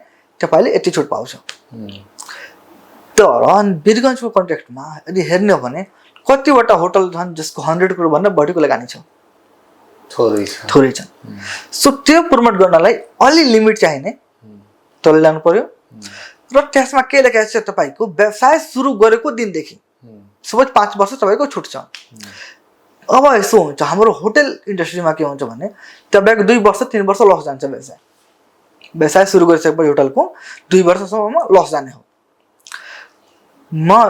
तपाईँले यति छुट पाउँछ। तर वीरगन्जको कन्टेक्स्टमा यदि हेर्ने हो भने कतिवटा होटल छन् जसको 100 करोड भन्दा बढीको लगानी छ, थोरै छन्। सो त्यो प्रमोट गर्नलाई अलि लिमिट चाहिने तल ल्याउनु पर्यो। र त्यसमा के लेखेको छ तपाईँको व्यवसाय सुरु गरेको दिनदेखि सपोज 5 वर्ष तपाईँको छुट छ। अब यसो हुन्छ हाम्रो होटल इन्डस्ट्रीमा के हुन्छ भने तपाईँको 2 वर्ष 3 वर्ष लस जान्छ। व्यवसाय सुरु गरिसकेपछि होटलको 2 वर्षसम्ममा लस जाने हो।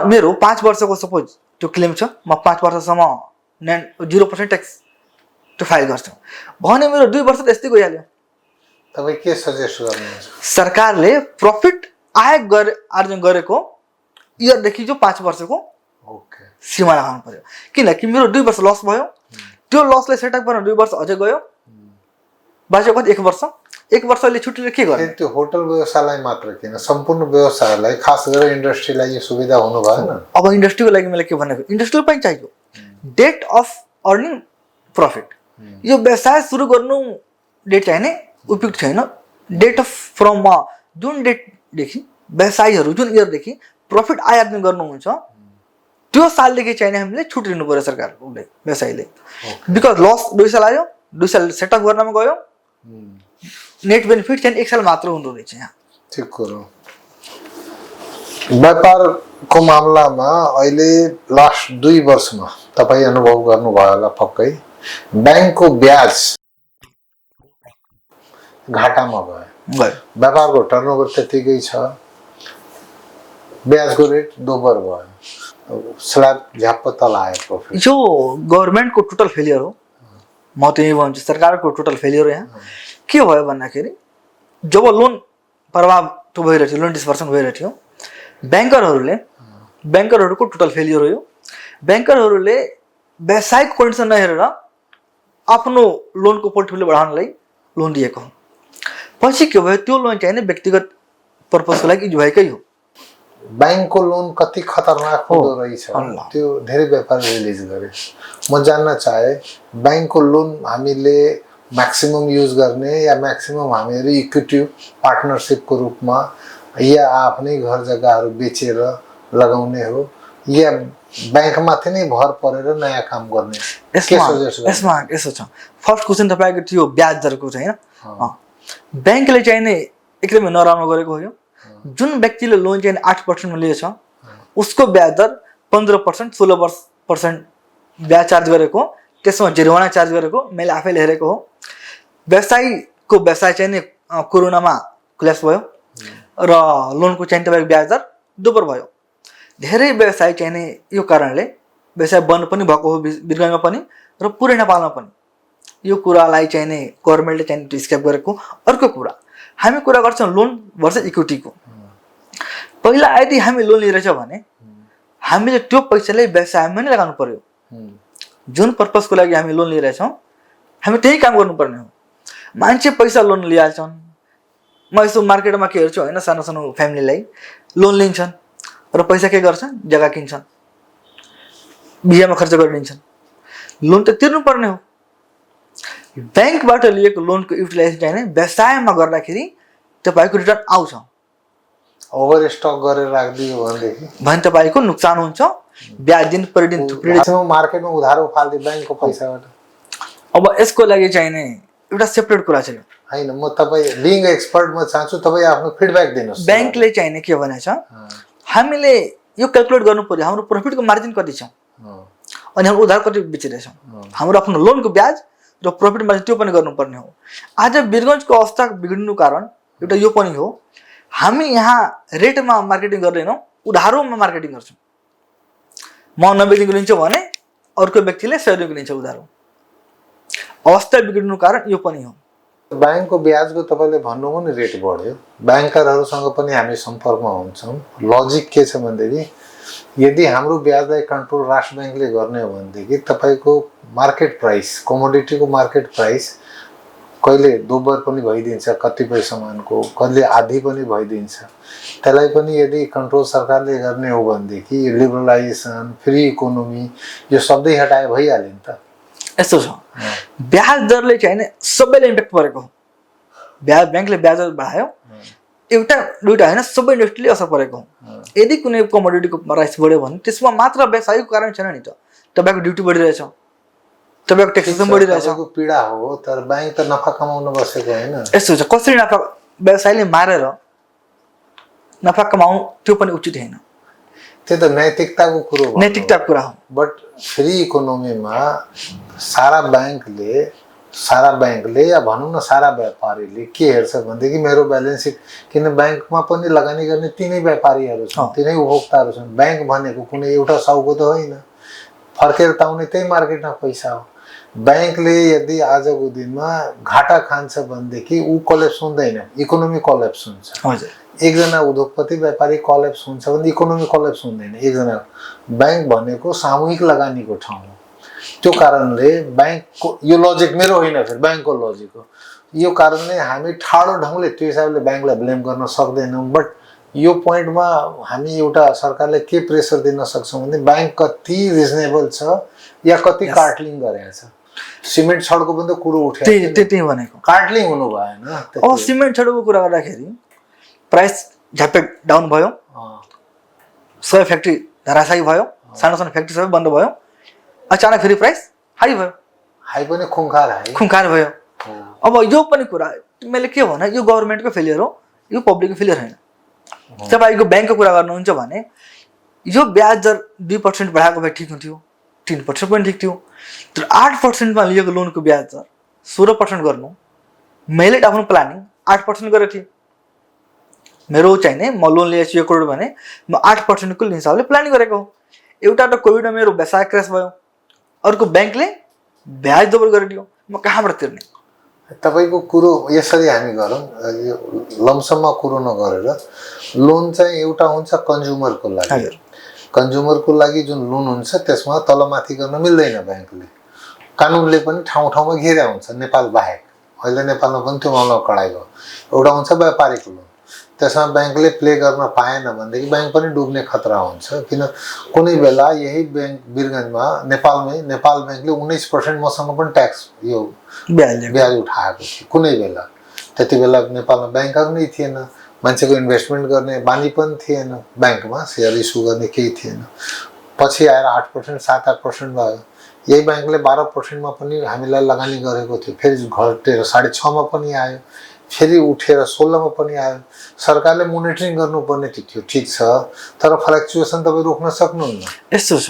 मेरो 5 वर्षको सपोज त्यो क्लेम छ, म 5 वर्षसम्म 0% ट्याक्स त्यो फाइल गर्छु भने मेरो 2 वर्ष त यस्तै गइहाल्यो। तपाईँ के सजेस्ट गर्नुहुन्छ? सरकारले प्रफिट आर्जन गरेको इयरदेखि जो 5 वर्षको सीमा लगाउनु पर्यो। किनकि मेरो 2 वर्ष लस भयो, त्यो लसले सेटअप गर्न 2 वर्ष अझै गयो, बाँच्यो कति 1 वर्षले छुटेर के गर्ने? त्यो होटल व्यवसायलाई मात्र किन सम्पूर्ण व्यवसायलाई, खास गरेर इन्डस्ट्रीलाई यो सुविधा हुनु भएन? अब इन्डस्ट्रीको लागि मैले के भनेको, इन्डस्ट्रीलाई पनि चाहियो डेट अफ अर्निङ प्रफिट। यो व्यवसाय सुरु गर्नु डेट चाहिने उपयुक्त छैन। डेट अफ फ्रम जुन डेटदेखि व्यवसायीहरू जुन इयरदेखि प्रफिट आर्जन गर्नुहुन्छ त्यो सालदेखि चाहिने हामीले छुट दिनु पर्यो सरकारले, व्यवसायीले। बिकज लस 2 साल आयो, 2 साल सेटअप गर्नमा गयो, नेट बेनिफिट चाहिँ 1 साल मात्र हुँदो रहेछ यहाँ। ठिक कुरो। व्यापारको मामलामा अहिले लास्ट 2 वर्षमा तपाईँ अनुभव गर्नुभयो होला पक्कै, ब्याङ्कको ब्याज घाटामा भयो, व्यापारको टर्नओभर त्यतिकै छ, ब्याजको रेट दोब्बर भयो, स्ल्याब झ्याप्प तल आयो प्रफिट। यो गभर्मेन्टको टोटल फेलियर हो, म त्यही भन्छु सरकारको टोटल फेलियर हो। यहाँ के भयो भन्दाखेरि जब लोन प्रभाव भइरहेको थियो, लोन डिस्पर्सन भइरहेको थियो, ब्याङ्करहरूको टोटल फेलियर हो यो। ब्याङ्करहरूले व्यवसायिक कन्डिसन नहेरेर आफ्नो लोनको पोर्टफोलियो बढाउनलाई लोन दिएको हो। पछि के भयो, त्यो लोन चाहिँ व्यक्तिगत पर्पजको लागि युज भएकै हो। ब्याङ्कको लोन कति खतरनाक हुँदो रहेछ त्यो धेरै व्यापारी रिलिज गरे। म जान्न चाहे ब्याङ्कको लोन हामीले म्याक्सिमम युज गर्ने या म्याक्सिमम हामीहरू इक्विटी पार्टनरसिपको रूपमा या आफ्नै घर जग्गाहरू बेचेर लगाउने हो या ब्याङ्कमाथि नै भर परेर नयाँ काम गर्ने? यसमा यसो छ, फर्स्ट क्वेसन तपाईँको थियो ब्याज दरको छ होइन। ब्याङ्कले चाहिँ नै एकदमै नराम्रो गरेको हो। जुन व्यक्तिले लोन चाहिँ 8% लिएछ उसको ब्याज दर 15%, 16% ब्याज चार्ज गरेको, त्यसमा जरिवाना चार्ज गरेको मैले आफैले हेरेको हो। व्यवसाय चाहिँ कोरोनामा क्ल्यास भयो र लोनको चाहिँ तपाईँको ब्याज दर दोब्बर भयो। धेरै व्यवसाय चाहिँ नै यो कारणले व्यवसाय बन्द पनि भएको हो वीरगन्जमा पनि र पुरै नेपालमा पनि। यो कुरालाई चाहिँ नै गभर्मेन्टले चाहिँ स्क्याप गरेको। अर्को कुरा हामी कुरा गर्छौँ लोन भर्सेस इक्विटीको। पहिला यदि हामी लोन लिइरहेछ भने हामीले त्यो पैसाले व्यवसायमा नै लगाउनु पर्यो। जुन पर्पजको लागि हामी लोन लिइरहेछौँ हामी त्यही काम गर्नुपर्ने हो। मान्छे पैसा लोन लिइहाल्छन्। म यसो मार्केटमा के हेर्छु होइन, सानो सानो फ्यामिलीलाई लोन लिन्छन् र पैसा के गर्छन्, जग्गा किन्छन्, बिहामा खर्च गरिदिन्छन्। लोन त तिर्नुपर्ने हो। ब्याङ्कबाट लिएको लोनको युटिलाइजेसन चाहिँ व्यवसायमा गर्दाखेरि तपाईँको रिटर्न आउँछ। ओभर स्टक गरेर राखिदियो भने तपाईँको नुकसान हुन्छ। ब्याज दिन परिदिन थुप्रै मार्केटमा उधारो फाल्दियो ब्याङ्कको पैसाबाट। अब यसको लागि चाहिँ नै एउटा सेपरेट कुरा छ होइन। म तपाईँ बिङ एक्सपर्टमा चाहन्छु तपाईँ आफ्नो फिडब्याक दिनुहोस्। ब्याङ्कले चाहिँ नि के भनेछ, हामीले यो क्यालकुलेट गर्नु पर्यो हाम्रो प्रफिटको मार्जिन कति छ अनि हाम्रो उधार कति बेचिरहेछौँ, हाम्रो आफ्नो लोनको ब्याज र प्रफिट मार्जिन त्यो पनि गर्नुपर्ने हो। आज वीरगन्जको अवस्था बिग्रिनु कारण एउटा यो पनि हो, हामी यहाँ रेटमा मार्केटिङ गर्दैनौँ, उधारोमा मार्केटिङ गर्छौँ। म 90 दिनको लिन्छु भने अर्को व्यक्तिले 100 दिनको लिन्छ उधारो। अवस्था बिग्रिनु कारण यो पनि हो। ब्याङ्कको ब्याजको तपाईँले भन्नुभयो नि रेट बढ्यो, ब्याङ्करहरूसँग पनि हामी सम्पर्कमा हुन्छौँ। लजिक के छ भनेदेखि यदि हाम्रो ब्याजलाई कन्ट्रोल राष्ट्र ब्याङ्कले गर्ने हो भनेदेखि तपाईँको मार्केट प्राइस, कमोडिटीको मार्केट प्राइस कहिले दोब्बर पनि भइदिन्छ, कतिपय सामानको कहिले आधी पनि भइदिन्छ। त्यसलाई पनि यदि कन्ट्रोल सरकारले गर्ने हो भनेदेखि लिबरलाइजेसन, फ्री इकोनोमी यो शब्दै हटाए भइहाल्यो नि त। यस्तो छ, ब्याज दरले चाहिँ हैन सबैले इम्प्याक्ट परेको हो। ब्याङ्कले ब्याज दर बढायो, एउटा दुईटा हैन सबै इन्डस्ट्रीले असर परेको हो। यदि कुनै कमोडिटीको प्राइस बढ्यो भने त्यसमा मात्र व्यवसायको कारण छैन नि त, तपाईँको ड्युटी बढिरहेछ, तपाईँको ट्याक्सेसन बढिरहेछ, तपाईँको पीडा हो। तर बैंक त नफा कमाउन बसेको हैन। यस्तो छ, कसरी नफा व्यवसायले मारेर नफा कमाउनु त्यो पनि उचित हैन। त्यो त नैतिकताको कुरो हो, नैतिकताको कुरा हो। बट फ्री इकोनोमीमा सारा बैंकले या भनौँ न सारा व्यापारीले के हेर्छ भनेदेखि मेरो ब्यालेन्स सिट, किन बैंकमा पनि लगानी गर्ने तिनै व्यापारीहरू छन्, तिनै उपभोक्ताहरू छन्। बैंक भनेको कुनै एउटा साउको त होइन, फर्केर त आउने त्यही मार्केटमा पैसा हो। बैंकले यदि आजको दिनमा घाटा खान्छ भनेदेखि ऊ कलेप्स हुँदैन, इकोनोमी कलेप्स हुन्छ। हजुर, एकजना उद्योगपति व्यापारी कलेप्स हुन्छ भने इकोनोमी कलेप्स हुँदैन एकजना। बैंक भनेको सामूहिक लगानीको ठाउँ हो। त्यो कारणले बैंकको यो लजिक मेरो होइन, फेरि बैंकको लजिक हो। यो कारणले हामी ठाडो ढङ्गले त्यो हिसाबले बैंकलाई ब्लेम गर्न सक्दैनौँ। बट यो पोइन्टमा हामी एउटा सरकारले के प्रेसर दिन सक्छौँ भने बैंक कति रिजनेबल छ या कति कार्टलिङ गरेको छ। सिमेन्ट छडको पनि त कुरो उठ्यो, त्यही भनेको कार्टलिङ हुनु भएन। अब सिमेन्ट छडको कुरा गर्दाखेरि प्राइस झ्याप्पै डाउन भयो, सबै फ्याक्ट्री धराशायी भयो, सानो सानो फ्याक्ट्री सबै बन्द भयो, अचानक फेरि प्राइस हाई भयो, हाई पनि खुङ्खार भयो। अब यो पनि कुरा मैले के भने यो गभर्मेन्टको फेलियर हो, यो पब्लिकको फेलियर होइन। तपाईँको ब्याङ्कको कुरा गर्नुहुन्छ भने यो ब्याज दर 2% बढाएको भए ठिक हुन्थ्यो, 3% पनि ठिक थियो। तर 8%मा लिएको लोनको ब्याज दर 16% गर्नु, मैले आफ्नो प्लानिङ 8% गरेको थिएँ। मेरो चाहिँ नि म लोन लिएछु 1 करोड भने म 8%को हिसाबले प्लानिङ गरेको हो। एउटा त कोभिडमा मेरो व्यवसाय क्रास भयो, अर्को ब्याङ्कले ब्याज डबल गरिदियो, म कहाँबाट तिर्ने? तपाईँको कुरो यसरी हामी गरौँ, यो लमसममा कुरो नगरेर लोन चाहिँ एउटा हुन्छ कन्ज्युमरको लागि। कन्ज्युमरको लागि जुन लोन हुन्छ त्यसमा तलमाथि गर्न मिल्दैन ब्याङ्कले, कानुनले पनि ठाउँ ठाउँमा घेरा हुन्छ नेपाल बाहेक। अहिले नेपालमा पनि त्यो मामला कडाइ भयो। एउटा हुन्छ व्यापारिक लोन, त्यसमा ब्याङ्कले प्ले गर्न पाएन भनेदेखि ब्याङ्क पनि डुब्ने खतरा हुन्छ। किन कुनै बेला यही ब्याङ्क वीरगन्जमा नेपाल ब्याङ्कले 19% मसँग पनि ट्याक्स यो ब्याज उठाएको थियो कुनै बेला। त्यति बेला नेपालमा ब्याङ्कहरू नै थिएन, मान्छेको इन्भेस्टमेन्ट गर्ने बानी पनि थिएन, ब्याङ्कमा सेयर इस्यु गर्ने केही थिएन। पछि आएर 8% 7-8% भयो। यही ब्याङ्कले 12%मा पनि हामीलाई लगानी गरेको थियो, फेरि घटेर 6.5मा पनि आयो, फेरि उठेर 16मा पनि आयो। सरकारले मोनिटरिङ गर्नुपर्ने थियो, ठिक छ, तर फ्लक्चुएसन तपाईँ रोक्न सक्नुहुन्न। यस्तो छ,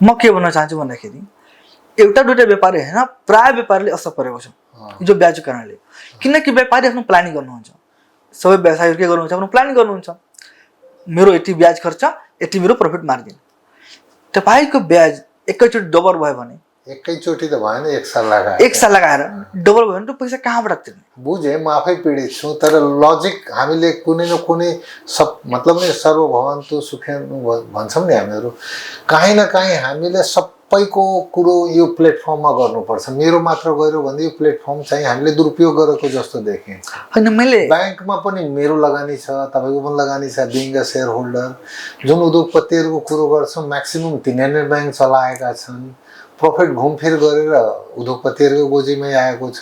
म के भन्न चाहन्छु भन्दाखेरि एउटा दुईटा व्यापारी होइन, प्राय व्यापारीले असर परेको छ जो ब्याजको कारणले। किनकि व्यापारी आफ्नो प्लानिङ गर्नुहुन्छ, सबै व्यवसायीहरू के गर्नुहुन्छ, आफ्नो प्लानिङ गर्नुहुन्छ। मेरो यति ब्याज खर्च, यति मेरो प्रफिट मार्जिन। तपाईँको ब्याज एकैचोटि डबल भयो भने, एकैचोटि त भएन, 1 साल लगाएर 1 साल लगाएर डबल भयो भने त पैसा कहाँबाट तिर्ने? बुझेँ, म आफै पीडित छु। तर लजिक हामीले कुनै न कुनै मतलब नि सर्वभवन्तु सुखेन भन्छौँ नि हामीहरू, काहीँ न काहीँ हामीले सबैको कुरो यो प्लेटफर्ममा गर्नुपर्छ। मेरो मात्र गयो भने यो प्लेटफर्म चाहिँ हामीले दुरुपयोग गरेको जस्तो देखेँ। होइन, मैले ब्याङ्कमा पनि मेरो लगानी छ, तपाईँको पनि लगानी छ, बिइङ अ सेयर होल्डर। जुन उद्योगपतिहरूको कुरो गर्छौँ म्याक्सिमम् तिनीहरूले ब्याङ्क चलाएका छन्, प्रफिट घुमफिर गरेर उद्योगपतिहरूको गोजीमै आएको छ।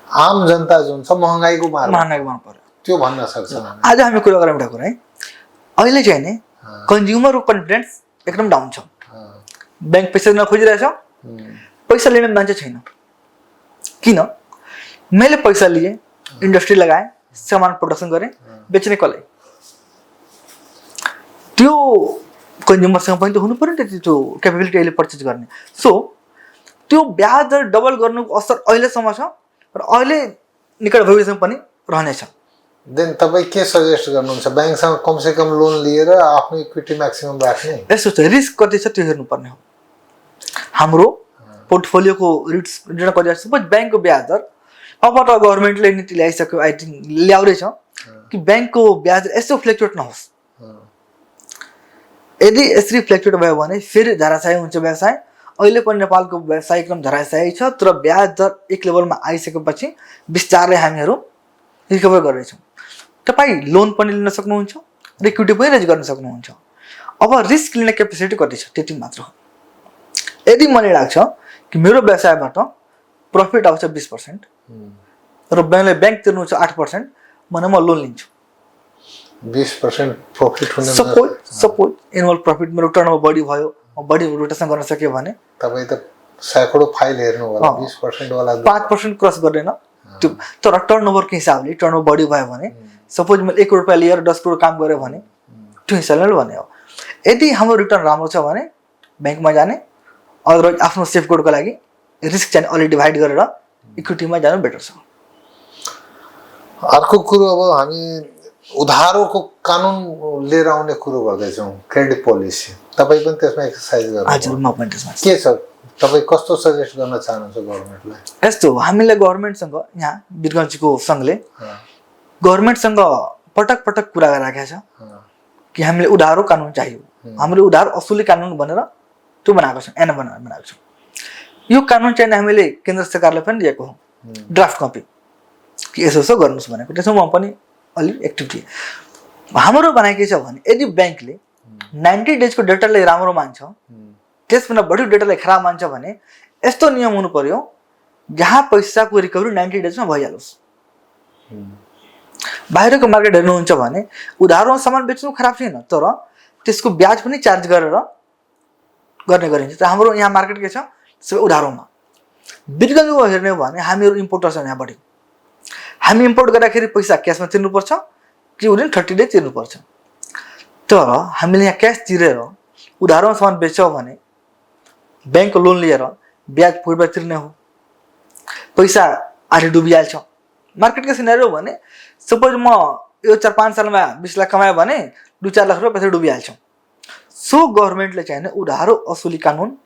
आम जनता जुन छ महँगाईको मारमा पर्यो, त्यो भन्न सक्छ। आज हामी कुरा गरौँ एउटा कुरा है, अहिले चाहिँ नि कन्ज्युमरको कन्फिडेन्स एकदम डाउन छ। ब्याङ्क पैसा दिन खोजिरहेछ, पैसा लिने मान्छे छैन। किन? मैले पैसा लिएँ, इन्डस्ट्री लगाएँ, सामान प्रोडक्सन गरेँ, बेच्ने कसलाई? त्यो कन्ज्युमरसँग पनि त हुनु पर्यो नि त्यो क्यापेबिलिटी अहिले पर्चेज गर्ने। सो त्यो ब्याज दर डबल गर्नुको असर अहिलेसम्म छ र अहिले निकट भविष्यमा पनि रहनेछ। देन तपाईँ के सजेस्ट गर्नुहुन्छ? ब्याङ्कसँग कमसेकम लोन लिएर आफ्नो इक्विटी म्याक्सिमम राख्ने? यस्तो छ, रिस्क कति छ त्यो हेर्नुपर्ने हो। हाम्रो पोर्टफोलियोको रिस्क कति छ? ब्याङ्कको ब्याज दर अब त गभर्मेन्टले नीति ल्याइसक्यो, आई थिङ्क ल्याउँदैछ कि ब्याङ्कको ब्याज दर यसो फ्लक्चुएट नहोस्। यदि यसरी फ्लक्चुएट भयो भने फेरि धराशायी हुन्छ व्यवसाय। अहिले पनि नेपालको व्यवसाय एकदम धराशायी छ, तर ब्याज दर एक लेभलमा आइसकेपछि बिस्तारै हामीहरू रिकभर गर्दैछौँ। तपाईँ लोन पनि लिन सक्नुहुन्छ र इक्विटी पनि रेज गर्न सक्नुहुन्छ। अब रिस्क लिने क्यापेसिटी कति छ त्यति मात्र हो। यदि मलाई लाग्छ कि मेरो व्यवसायबाट प्रफिट आउँछ 20% र ब्याङ्क तिर्नुहुन्छ 8% भने म लोन लिन्छु। 20% प्रफिट हुने सपोज एनुअल प्रफिट मेरो टर्नओभर बढी भयो, म बढी रोटेसन गर्न सके भने तपाईँ त सैकडौँ फाइल हेर्नु होला 20% वाला 5% क्रस गर्दैन त्यो। तर टर्नओभरको हिसाबले टर्नओभर बढी भयो भने सपोज मैले 1 करोड रुपियाँ लिएर 10 करोड काम गरेँ भने त्यो हिसाबले भने हो। यदि हाम्रो रिटर्न राम्रो छ भने ब्याङ्कमा जाने, अदरवाइज आफ्नो सेफगार्डको लागि रिस्क चाहिँ अलि डिभाइड गरेर इक्विटीमा जानु बेटर छ। अर्को कुरो अब हामी उधारोको कानुन लिएर आउने कुरो गर्दैछौँ, क्रेडिट पोलिसी। तपाईँ पनि त्यसमा एक्सर्साइज गर्नु? हजुर, म पनि त्यसमा। के छ, तपाईँ कस्तो सजेस्ट गर्न चाहनुहुन्छ गभर्मेन्टलाई? यस्तो हामीले गभर्मेन्टसँग यहाँ वीरगञ्जको सङ्घले गभर्मेन्टसँग पटक पटक कुरा गरिराखेको छ कि हामीले उधारो कानुन चाहियो, हामीले उधार असुली कानुन भनेर त्यो बनाएको छ, एन बनाएको छ। यो कानुन चाहिँ हामीले केन्द्र सरकारले पनि दिएको हो ड्राफ्ट कपी कि यसो यसो गर्नुहोस् भनेको। त्यसमा म पनि अलिक एक्टिभ थिएँ। हाम्रो बनाइ के छ भने यदि ब्याङ्कले 90 डेजको डेटालाई राम्रो मान्छ, त्यसभन्दा बढी डेटालाई खराब मान्छ भने यस्तो नियम हुनु पर्यो जहाँ पैसाको रिकभरी 90 डेजमा भइहालोस्। बाहिरको मार्केट हेर्नुहुन्छ भने उधारोमा सामान बेच्नु खराब छैन, तर त्यसको ब्याज पनि चार्ज गरेर गर्ने गरिन्छ। त हाम्रो यहाँ मार्केट के छ, सबै उधारोमा। वीरगञ्जको हेर्ने हो भने हामीहरू इम्पोर्टर छौँ यहाँ बढी। हामी इम्पोर्ट गर्दाखेरि पैसा क्यासमा तिर्नुपर्छ कि विदिन 30 डेज तिर्नुपर्छ। तर हामीले यहाँ क्यास तिरेर उधारोमा सामान बेच्छौँ भने ब्याङ्कको लोन लिएर ब्याज पूर्व तिर्ने हो, पैसा आधी डुबिहाल्छ। मार्केटको सिनेरियो भने सपोज म यो 4-5 सालमा 20 लाख कमायो भने 2-4 लाख रुपियाँ पैसा डुबिहाल्छ। सो गभर्मेन्टले चाहिँ उधारो असुली कानुन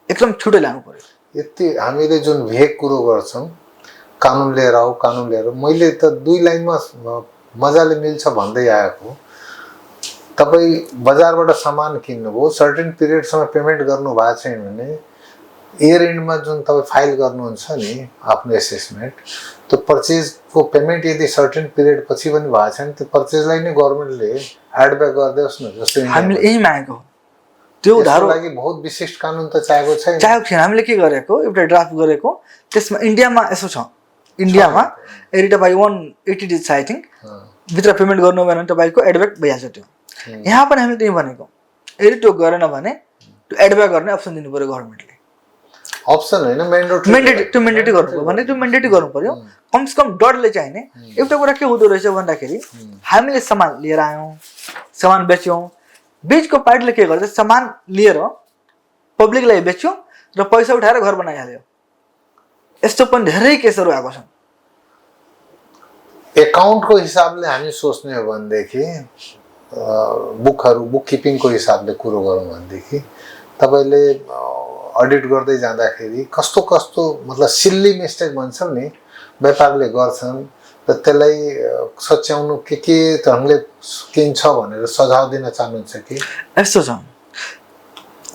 एकदम छुट्टै लानु पर्यो। यति हामीले जुन भेग कुरो गर्छौँ कानुन लिएर आऊ, कानुन लिएर, मैले त 2 लाइनमा मजाले मिल्छ भन्दै आएको। तपाईँ बजारबाट सामान किन्नुभयो, सर्टेन पिरियडसम्म पेमेन्ट गर्नु भएको छैन भने इयर एन्डमा जुन तपाईँ फाइल गर्नुहुन्छ नि आफ्नो एसेसमेन्ट, त्यो पर्चेजको पेमेन्ट यदि सर्टेन पिरियड पछि पनि भएको छैन, त्यो पर्चेजलाई नै गभर्मेन्टले एडब्याक गरिदियोस् न। जस्तो हामीले यही मागेको त्यो उधारो लागि बहुत विशिष्ट कानुन त चाहिएको छैन। हामीले के गरेको, एउटा ड्राफ्ट गरेको, त्यसमा इन्डियामा यसो छ, इन्डियामा यदि तपाईँ 180 डेज छ आई थिङ्क भित्र पेमेन्ट गर्नु भएन भने तपाईँको एडब्याक भइहाल्छ। त्यो यहाँ पनि हामीले त्यही भनेको, यदि त्यो गरेन भने त्यो एडब्याक गर्ने अप्सन दिनु पर्यो गभर्मेन्टले। अप्सन होइन, मेन्डेटरी गर्नु पर्यो भने त्यो मेन्डेटरी गर्नु पर्यो। कमसेकम डरले चाहिने एउटा कुरा के हुँदो रहेछ भन्दाखेरि हामीले सामान लिएर आयौँ, सामान बेच्यौँ, बिचको पार्टीले के गर्छ, सामान लिएर पब्लिकलाई बेच्यो र पैसा उठाएर घर बनाइहाल्यो। यस्तो पनि धेरै केसहरू आएको छन्। एकाउन्टको हिसाबले हामी सोच्ने हो भनेदेखि, बुक किपिङको हिसाबले कुरो गरौँ भनेदेखि तपाईँले अडिट गर्दै जाँदाखेरि कस्तो कस्तो मतलब सिल्ली मिस्टेक भन्छन् नि व्यापारले गर्छन् र त्यसलाई सच्याउनु के ढङ्गले किन्छ भनेर सुझाव दिन चाहनुहुन्छ कि? यस्तो छ,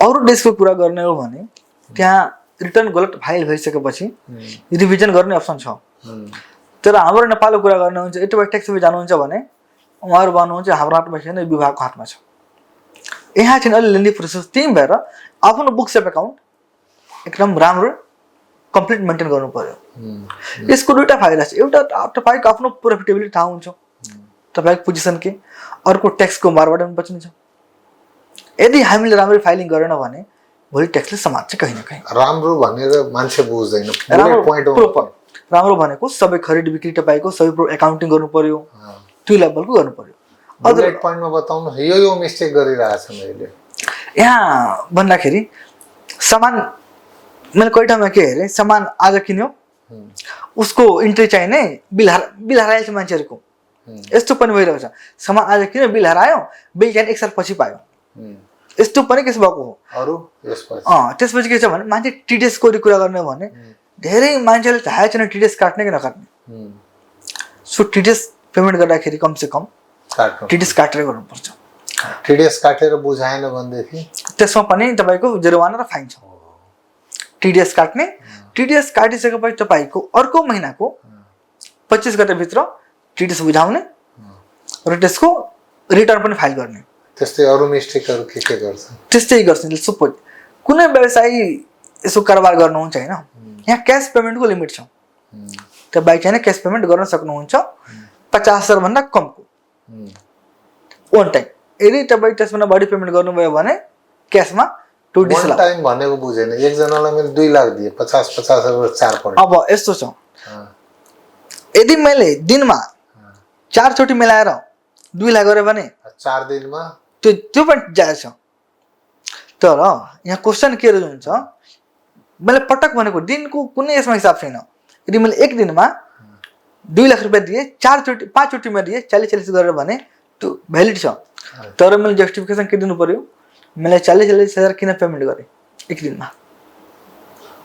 अरू देशको कुरा गर्ने हो भने त्यहाँ रिटर्न गलत फाइल भइसकेपछि रिभिजन गर्ने अप्सन छ। तर हाम्रो नेपालको कुरा गर्ने हुन्छ, यति ट्याक्समा जानुहुन्छ भने उहाँहरू भन्नुहुन्छ हाम्रो हातमा छैन, विभागको हातमा छ। यहाँ चाहिँ अलि लेन्दी प्रोसेस, त्यही भएर आफ्नो बुक सेभ एकाउन्ट एकदम राम्रो कम्प्लिट मेन्टेन गर्नु पर्यो। यसको दुईवटा फाइदा छ, एउटा तपाईँको आफ्नो प्रोफिटेबिलिटी थाहा हुन्छ, तपाईँको पोजिसन के, अर्को ट्याक्सको मारबाट पनि बचिन्छ। यदि हामीले राम्ररी फाइलिङ गरेन भने भोलि ट्याक्सले समात्छ कहीँ न कहीँ। राम्रो भनेर मान्छे बुझ्दैन। राम्रो भनेको सबै खरिद बिक्री तपाईँको सबै एकाउन्टिङ गर्नु पर्यो, त्यो लेभलको गर्नु पर्यो। बुलेट पोइन्टमा बताउनु यो मिस्टेक गरिरहेछ मैले यहाँ भन्दाखेरि सामान मैले कही ठाउँमा के हेरेँ, सामान आज किन्यो उसको इन्ट्री चाहिने बिल हराएछ मान्छेहरूको। यस्तो पनि भइरहेको छ, सामान आज किन्यो बिल हरायो, बिल चाहिँ 1 साल पछि पायो। यस्तो पनि केस भएको हो। अरू त्यसपछि के छ भने मान्छे टिडिएस को कुरा गर्ने हो भने धेरै मान्छेले चाहेको छैन टिडिएस काट्ने कि नकाट्ने। सो टिडिएस पेमेन्ट गर्दाखेरि कमसेकम टिडिएस काटेर गर्नुपर्छ। टिडिएस काटेर बुझाएन भनेदेखि त्यसमा पनि तपाईँको जरिवाना र फाइन छ। टिडिएस काट्ने, टिडिएस काटिसकेपछि तपाईँको अर्को महिनाको 25 गतेभित्र टिडिएस बुझाउने र त्यसको रिटर्न पनि फाइल गर्ने। त्यस्तै अरू मिस्टेकहरू के गर्छ? त्यस्तै गर्छ। सपोज कुनै व्यवसायी यसो कारोबार गर्नुहुन्छ होइन, यहाँ क्यास पेमेन्टको लिमिट छ। तपाईँ चाहिँ क्यास पेमेन्ट गर्न सक्नुहुन्छ 50,000 भन्दा कमको वन टाइम। यदि तपाईँ त्यसभन्दा बढी पेमेन्ट गर्नुभयो भने क्यासमा 2 वन टाइम भनेको बुझेन। एकजनालाई मैले 2 लाख दिए, 50,000 4 पऱ्यो। अब यस्तो छ, यदि मैले दिनमा 4 चोटि मिलाएर 2 लाख गरेँ भने 4 दिनमा त्यो पनि जायज छ। तर यहाँ क्वेसन के हुन्छ, मैले पटक भनेको दिनको कुनै यसमा हिसाब छैन। यदि मैले एक दिनमा 2 लाख रुपियाँ दिए, 5 चोटिमा दिए, 40 गरेर भने त्यो भ्यालिड छ। तर मैले जस्टिफिकेसन के दिनु पर्यो, मैले 40,000 किन पेमेन्ट गरेँ एक दिनमा।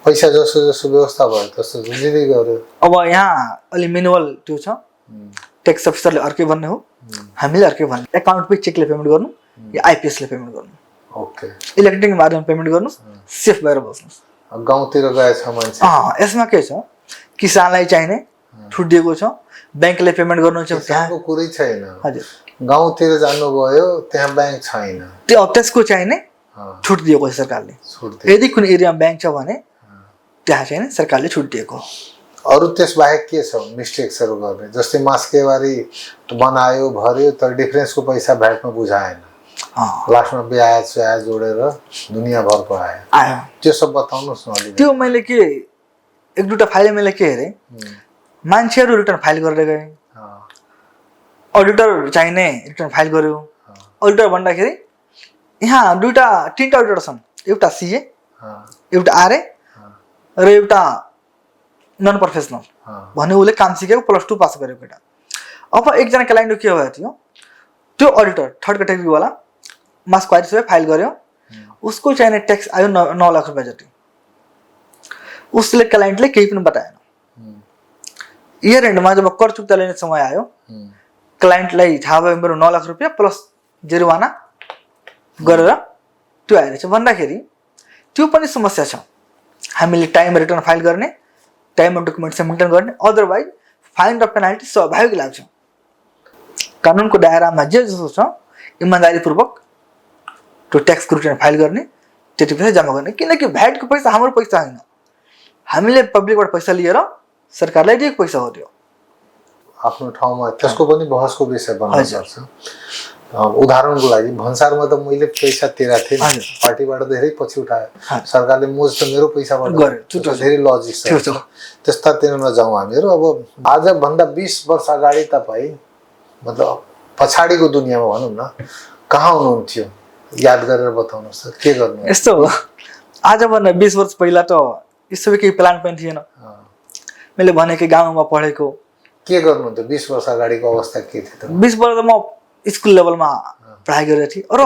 पैसा जसो व्यवस्था भयो त्यस्तो दिँदै गयो। अब यहाँ अलि मेनुअल त्यो छ, ट्याक्स अफिसरले अर्कै भन्ने हो, हामीले अर्कै भन्ने। एकाउन्ट पे चेकले पेमेन्ट गर्नु या आइपिएसले पेमेन्ट गर्नु। ओके, इलेक्ट्रोनिक माध्यममा पेमेन्ट गर्नु, सेफ भएर बस्नुहोस्। गाउँतिर गएछ मान्छे, यसमा के छ, किसानलाई चाहिने छुट दिएको छ, ब्याङ्कले पेमेन्ट गर्नुहुन्छ त्यहाँको कुरै छैन। हजुर, गाउँतिर जानुभयो त्यहाँ ब्याङ्क छैन, त्यसको चाहिने छुट दिएको छ सरकारले। यदि कुनै एरियामा ब्याङ्क छ भने त्यहाँ चाहिँ सरकारले छुट दिएको। अरू त्यसबाहेक के छ मिस्टेक्सहरू गर्ने? जस्तै मास्केबारी बनायो भर्यो तर डिफरेन्सको पैसा भ्याटमा बुझाएन, लास्टमा ब्याज जोडेर दुनियाँभरको आयो। त्यो सब बताउनुहोस् न अलिकति। त्यो मैले के एक दुईवटा फाइल मैले के हेरेँ, मान्छेहरू रिटर्न फाइल गरेर गए, अडिटर चाहिने रिटर्न फाइल गर्यो। अडिटर भन्दाखेरि यहाँ तीनटा अडिटर छन्, एउटा सिए, एउटा आरए र एउटा नन प्रोफेसनल भने उसले काम सिकेको +2 पास गरेको केटा। अब एकजना क्लाइन्टको के भयो थियो, त्यो अडिटर थर्ड क्याटेगोरीवाला मास क्वारी सबै फाइल गर्यो, उसको चाहिने ट्याक्स आयो 9 लाख रुपियाँ जति। उसले क्लाइन्टले केही पनि बताएन। इयर एन्डमा जब कर चुक्ता लिने समय आयो, क्लाइन्टलाई थाहा भयो मेरो 9 लाख रुपियाँ प्लस जरिवाना गरेर त्यो आइरहेछ भन्दाखेरि त्यो पनि समस्या छ। हामीले टाइम रिटर्न फाइल गर्ने, टाइममा डकुमेन्ट मेन्टेन गर्ने, अदरवाइज फाइन र पेनाल्टी स्वाभाविक लाग्छ। कानुनको दायरामा जे जसो छ इमान्दारीपूर्वक त्यो ट्याक्सको रिटर्न फाइल गर्ने, त्यति पैसा जम्मा गर्ने। किनकि भ्याटको पैसा हाम्रो पैसा होइन, हामीले पब्लिकबाट पैसा लिएर सरकारलाई दिएको पैसा हो। त्यो आफ्नो ठाउँमा त्यसको पनि बहसको विषय बन्न सक्छ। उदाहरणको लागि भन्सारमा त मैले पैसा तिरेको थिएँ, पार्टीबाट धेरै पछि उठायो, सरकारले मोज त मेरो पैसाबाट गर्यो, धेरै लजिक छ। त्यस्तातिर नजाउँ हामीहरू। अब आजभन्दा 20 वर्ष अगाडि तपाईँ मतलब पछाडिको दुनियाँमा भनौँ न कहाँ हुनुहुन्थ्यो, याद गरेर बताउनुहोस् त, के गर्नु? यस्तो हो, आजभन्दा 20 वर्ष पहिला त यस्तो केही प्लान पनि थिएन। मैले भनेको गाउँमा पढेको, के गर्नुहुन्थ्यो 20 वर्ष अगाडिको अवस्था के थियो त? 20 वर्ष त म स्कुल लेभलमा पढाइ गरेको थिएँ र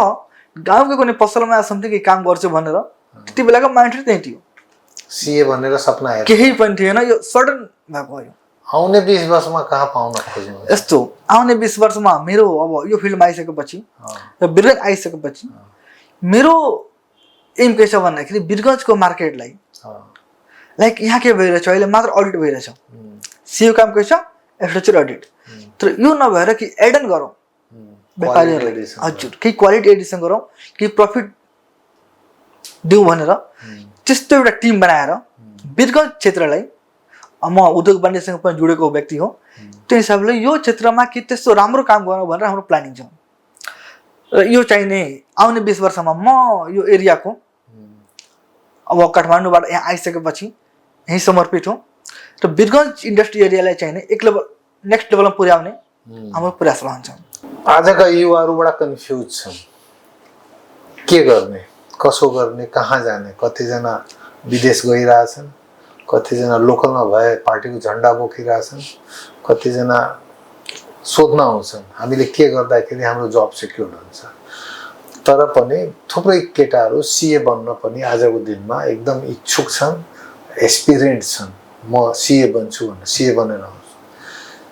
गाउँको कुनै पसलमा समथिङ केही काम गर्छु भनेर त्यति बेलाको माइन्ड त्यही थियो। सिए भनेर सपना हेर्नु केही पनि थिएन, यो सडन भएको हो। आउने 20 वर्षमा कहाँ पाउन खोज्नु? यस्तो आउने 20 वर्षमा मेरो अब यो फिल्डमा आइसकेपछि र बिरगन्ज आइसकेपछि मेरो एम के छ भन्दाखेरि बिरगन्जको मार्केटलाई लाइक यहाँ के भइरहेछ अहिले मात्र अडिट भइरहेछ। सिओ काम के छ एफएचआर अडिट, तर यो नभएर कि एडन गरौँ व्यापारीहरूलाई, हजुर केही क्वालिटी एडिसन गरौँ, केही प्रफिट दिउँ भनेर त्यस्तो एउटा टिम बनाएर बिरगन्ज क्षेत्रलाई, म उद्योग वाणिज्यसँग पनि जोडेको व्यक्ति हो, त्यो हिसाबले यो क्षेत्रमा के त्यस्तो राम्रो काम गरौँ भनेर हाम्रो प्लानिङ छ। र यो चाहिने आउने 20 वर्षमा म यो एरियाको अब काठमाडौँबाट यहाँ आइसकेपछि यहीँ समर्पित हो र बिरगन्ज इन्डस्ट्री एरियालाई चाहिने एक लेभल नेक्स्ट लेभलमा पुर्याउने हाम्रो प्रयास रहन्छ। आजका युवाहरू बडा कन्फ्युज छन्, के गर्ने, कसो गर्ने, कहाँ जाने? कतिजना विदेश गइरहेछन्, कतिजना लोकलमा भए पार्टीको झन्डा बोकिरहेछन्, कतिजना सोध्न आउँछन् हामीले के गर्दाखेरि हाम्रो जब सेक्युर्ड हुन्छ। तर पनि थुप्रै केटाहरू सिए बन्न पनि आजको दिनमा एकदम इच्छुक छन्, एक्सपिरियन्स छन्। म सिए बन्छु भनेर सिए बनेर आउँछु।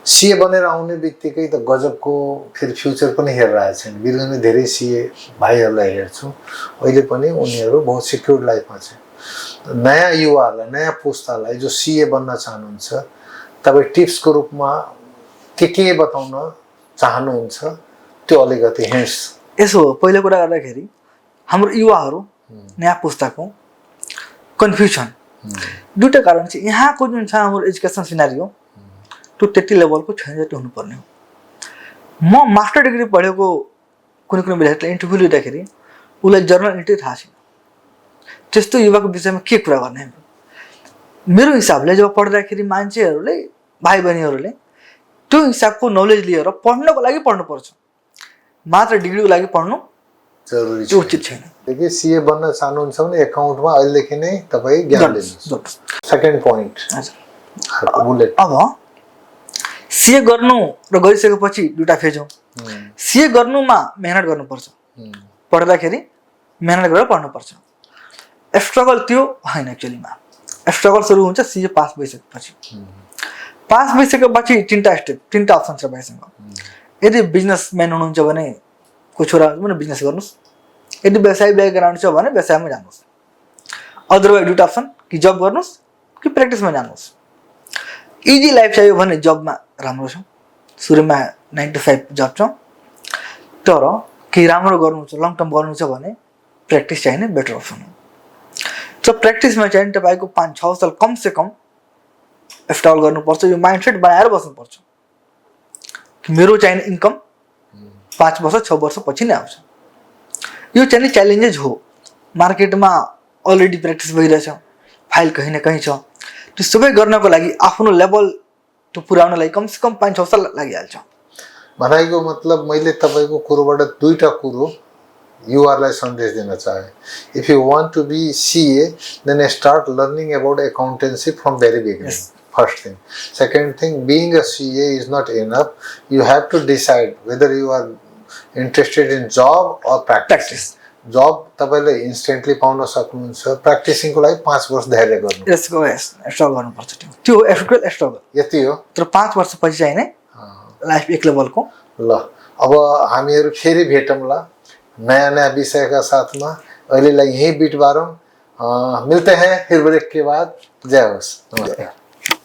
सिए बनेर आउने बित्तिकै त गजबको फेरि फ्युचर पनि हेरिरहेछन्। बिरगन्जमा धेरै सिए भाइहरूलाई हेर्छु, अहिले पनि उनीहरू बहुत सिक्योर्ड लाइफमा छ। नयाँ युवाहरूलाई, नयाँ पुस्तालाई जो सिए बन्न चाहनुहुन्छ, तपाईँ टिप्सको रूपमा के बताउन चाहनुहुन्छ त्यो अलिकति हिन्ट्स? यसो पहिलो कुरा गर्दाखेरि हाम्रो युवाहरू नयाँ पुस्ताको कन्फ्युजन दुईटा कारण छ यहाँको जुन छ हाम्रो एजुकेसन सिनारियो त्यो त्यति लेभलको छैन जति हुनुपर्ने हो। म मास्टर डिग्री पढेको कुनै कुनै विद्यार्थीलाई इन्टरभ्यू लिँदाखेरि उसलाई जर्नल इन्ट्री थाहा छैन, त्यस्तो युवाको विषयमा के कुरा गर्ने हामी? मेरो हिसाबले जब पढ्दाखेरि मान्छेहरूले भाइ बहिनीहरूले त्यो हिसाबको नलेज लिएर पढ्नको लागि पढ्नुपर्छ, मात्र डिग्रीको लागि पढ्नु जरुरी त्यो उचित छैन। देखि सीए बन्न चाहनुहुन्छ भने एकाउन्टमा अहिलेदेखि नै तपाईँ ज्ञान लिनुहोस्। Second point bullet. अब सीए गर्नु र गरिसकेपछि दुईटा फेज हो। सीए गर्नुमा मेहनत गर्नुपर्छ, पढ्दाखेरि मेहनत गरेर पढ्नुपर्छ। स्ट्रगल त्यो होइन, एक्चुअलीमा स्ट्रगल सुरु हुन्छ सीए पास भइसकेपछि। पास भइसकेपछि तीनटा अप्सन छ भाइसँग। यदि बिजनेसम्यान हुनुहुन्छ भने कोही छोरा भने बिजनेस गर्नुहोस्, यदि व्यवसाय ब्याकग्राउन्ड छ भने व्यवसायमा जानुहोस्, अदरवाइज दुईटा अप्सन कि जब गर्नुहोस् कि प्र्याक्टिसमा जानुहोस्। इजी लाइफ चाहियो भने जबमा राम्रो छ, सुरुमा 9 to 5 जब छ, तर केही राम्रो गर्नु छ लङ टर्म गर्नु छ भने प्र्याक्टिस चाहिने बेटर अप्सन हो। तो प्र्याक्टिसमा चाहिँ तपाईँको 5-6 साल कमसेकम स्ट्रगल गर्नुपर्छ। यो माइन्डसेट बनाएर बस्नुपर्छ कि मेरो चाहिने इन्कम 5 वर्ष 6 वर्ष पछि नै आउँछ। यो चाहिँ च्यालेन्जेस हो। मार्केटमा अलरेडी प्र्याक्टिस भइरहेछ, फाइल कहीँ न कहीँ छ। त्यो सबै गर्नको लागि आफ्नो लेभल त्यो पुर्याउन लागि कमसेकम 5-6 साल लागिहाल्छ। भनाइको मतलब मैले तपाईँको कुरोबाट दुईटा कुरो युवाहरूलाई सन्देश दिन चाहे। If you want to be CA then start learning about accountancy from very beginning. First thing. Second thing, being a CA is not enough. You have to decide whether you are interested in job or practice. Job तपाईँले instantly पाउन सक्नुहुन्छ, प्र्याक्टिसिङको लागि 5 वर्ष धैर्य गर्नु। यसको struggle गर्नुपर्छ। त्यो एक्चुअल स्ट्रगल यति हो। तर 5 वर्षपछि चाहिँ नै लाइफ एक लेभलको। ल अब हामीहरू फेरि भेटौँला नयाँ नयाँ विषयका साथमा। अहिलेलाई यही बिट बारौँ। मिलते हैं फिर ब्रेक के बाद। जय होस्। नमस्कार।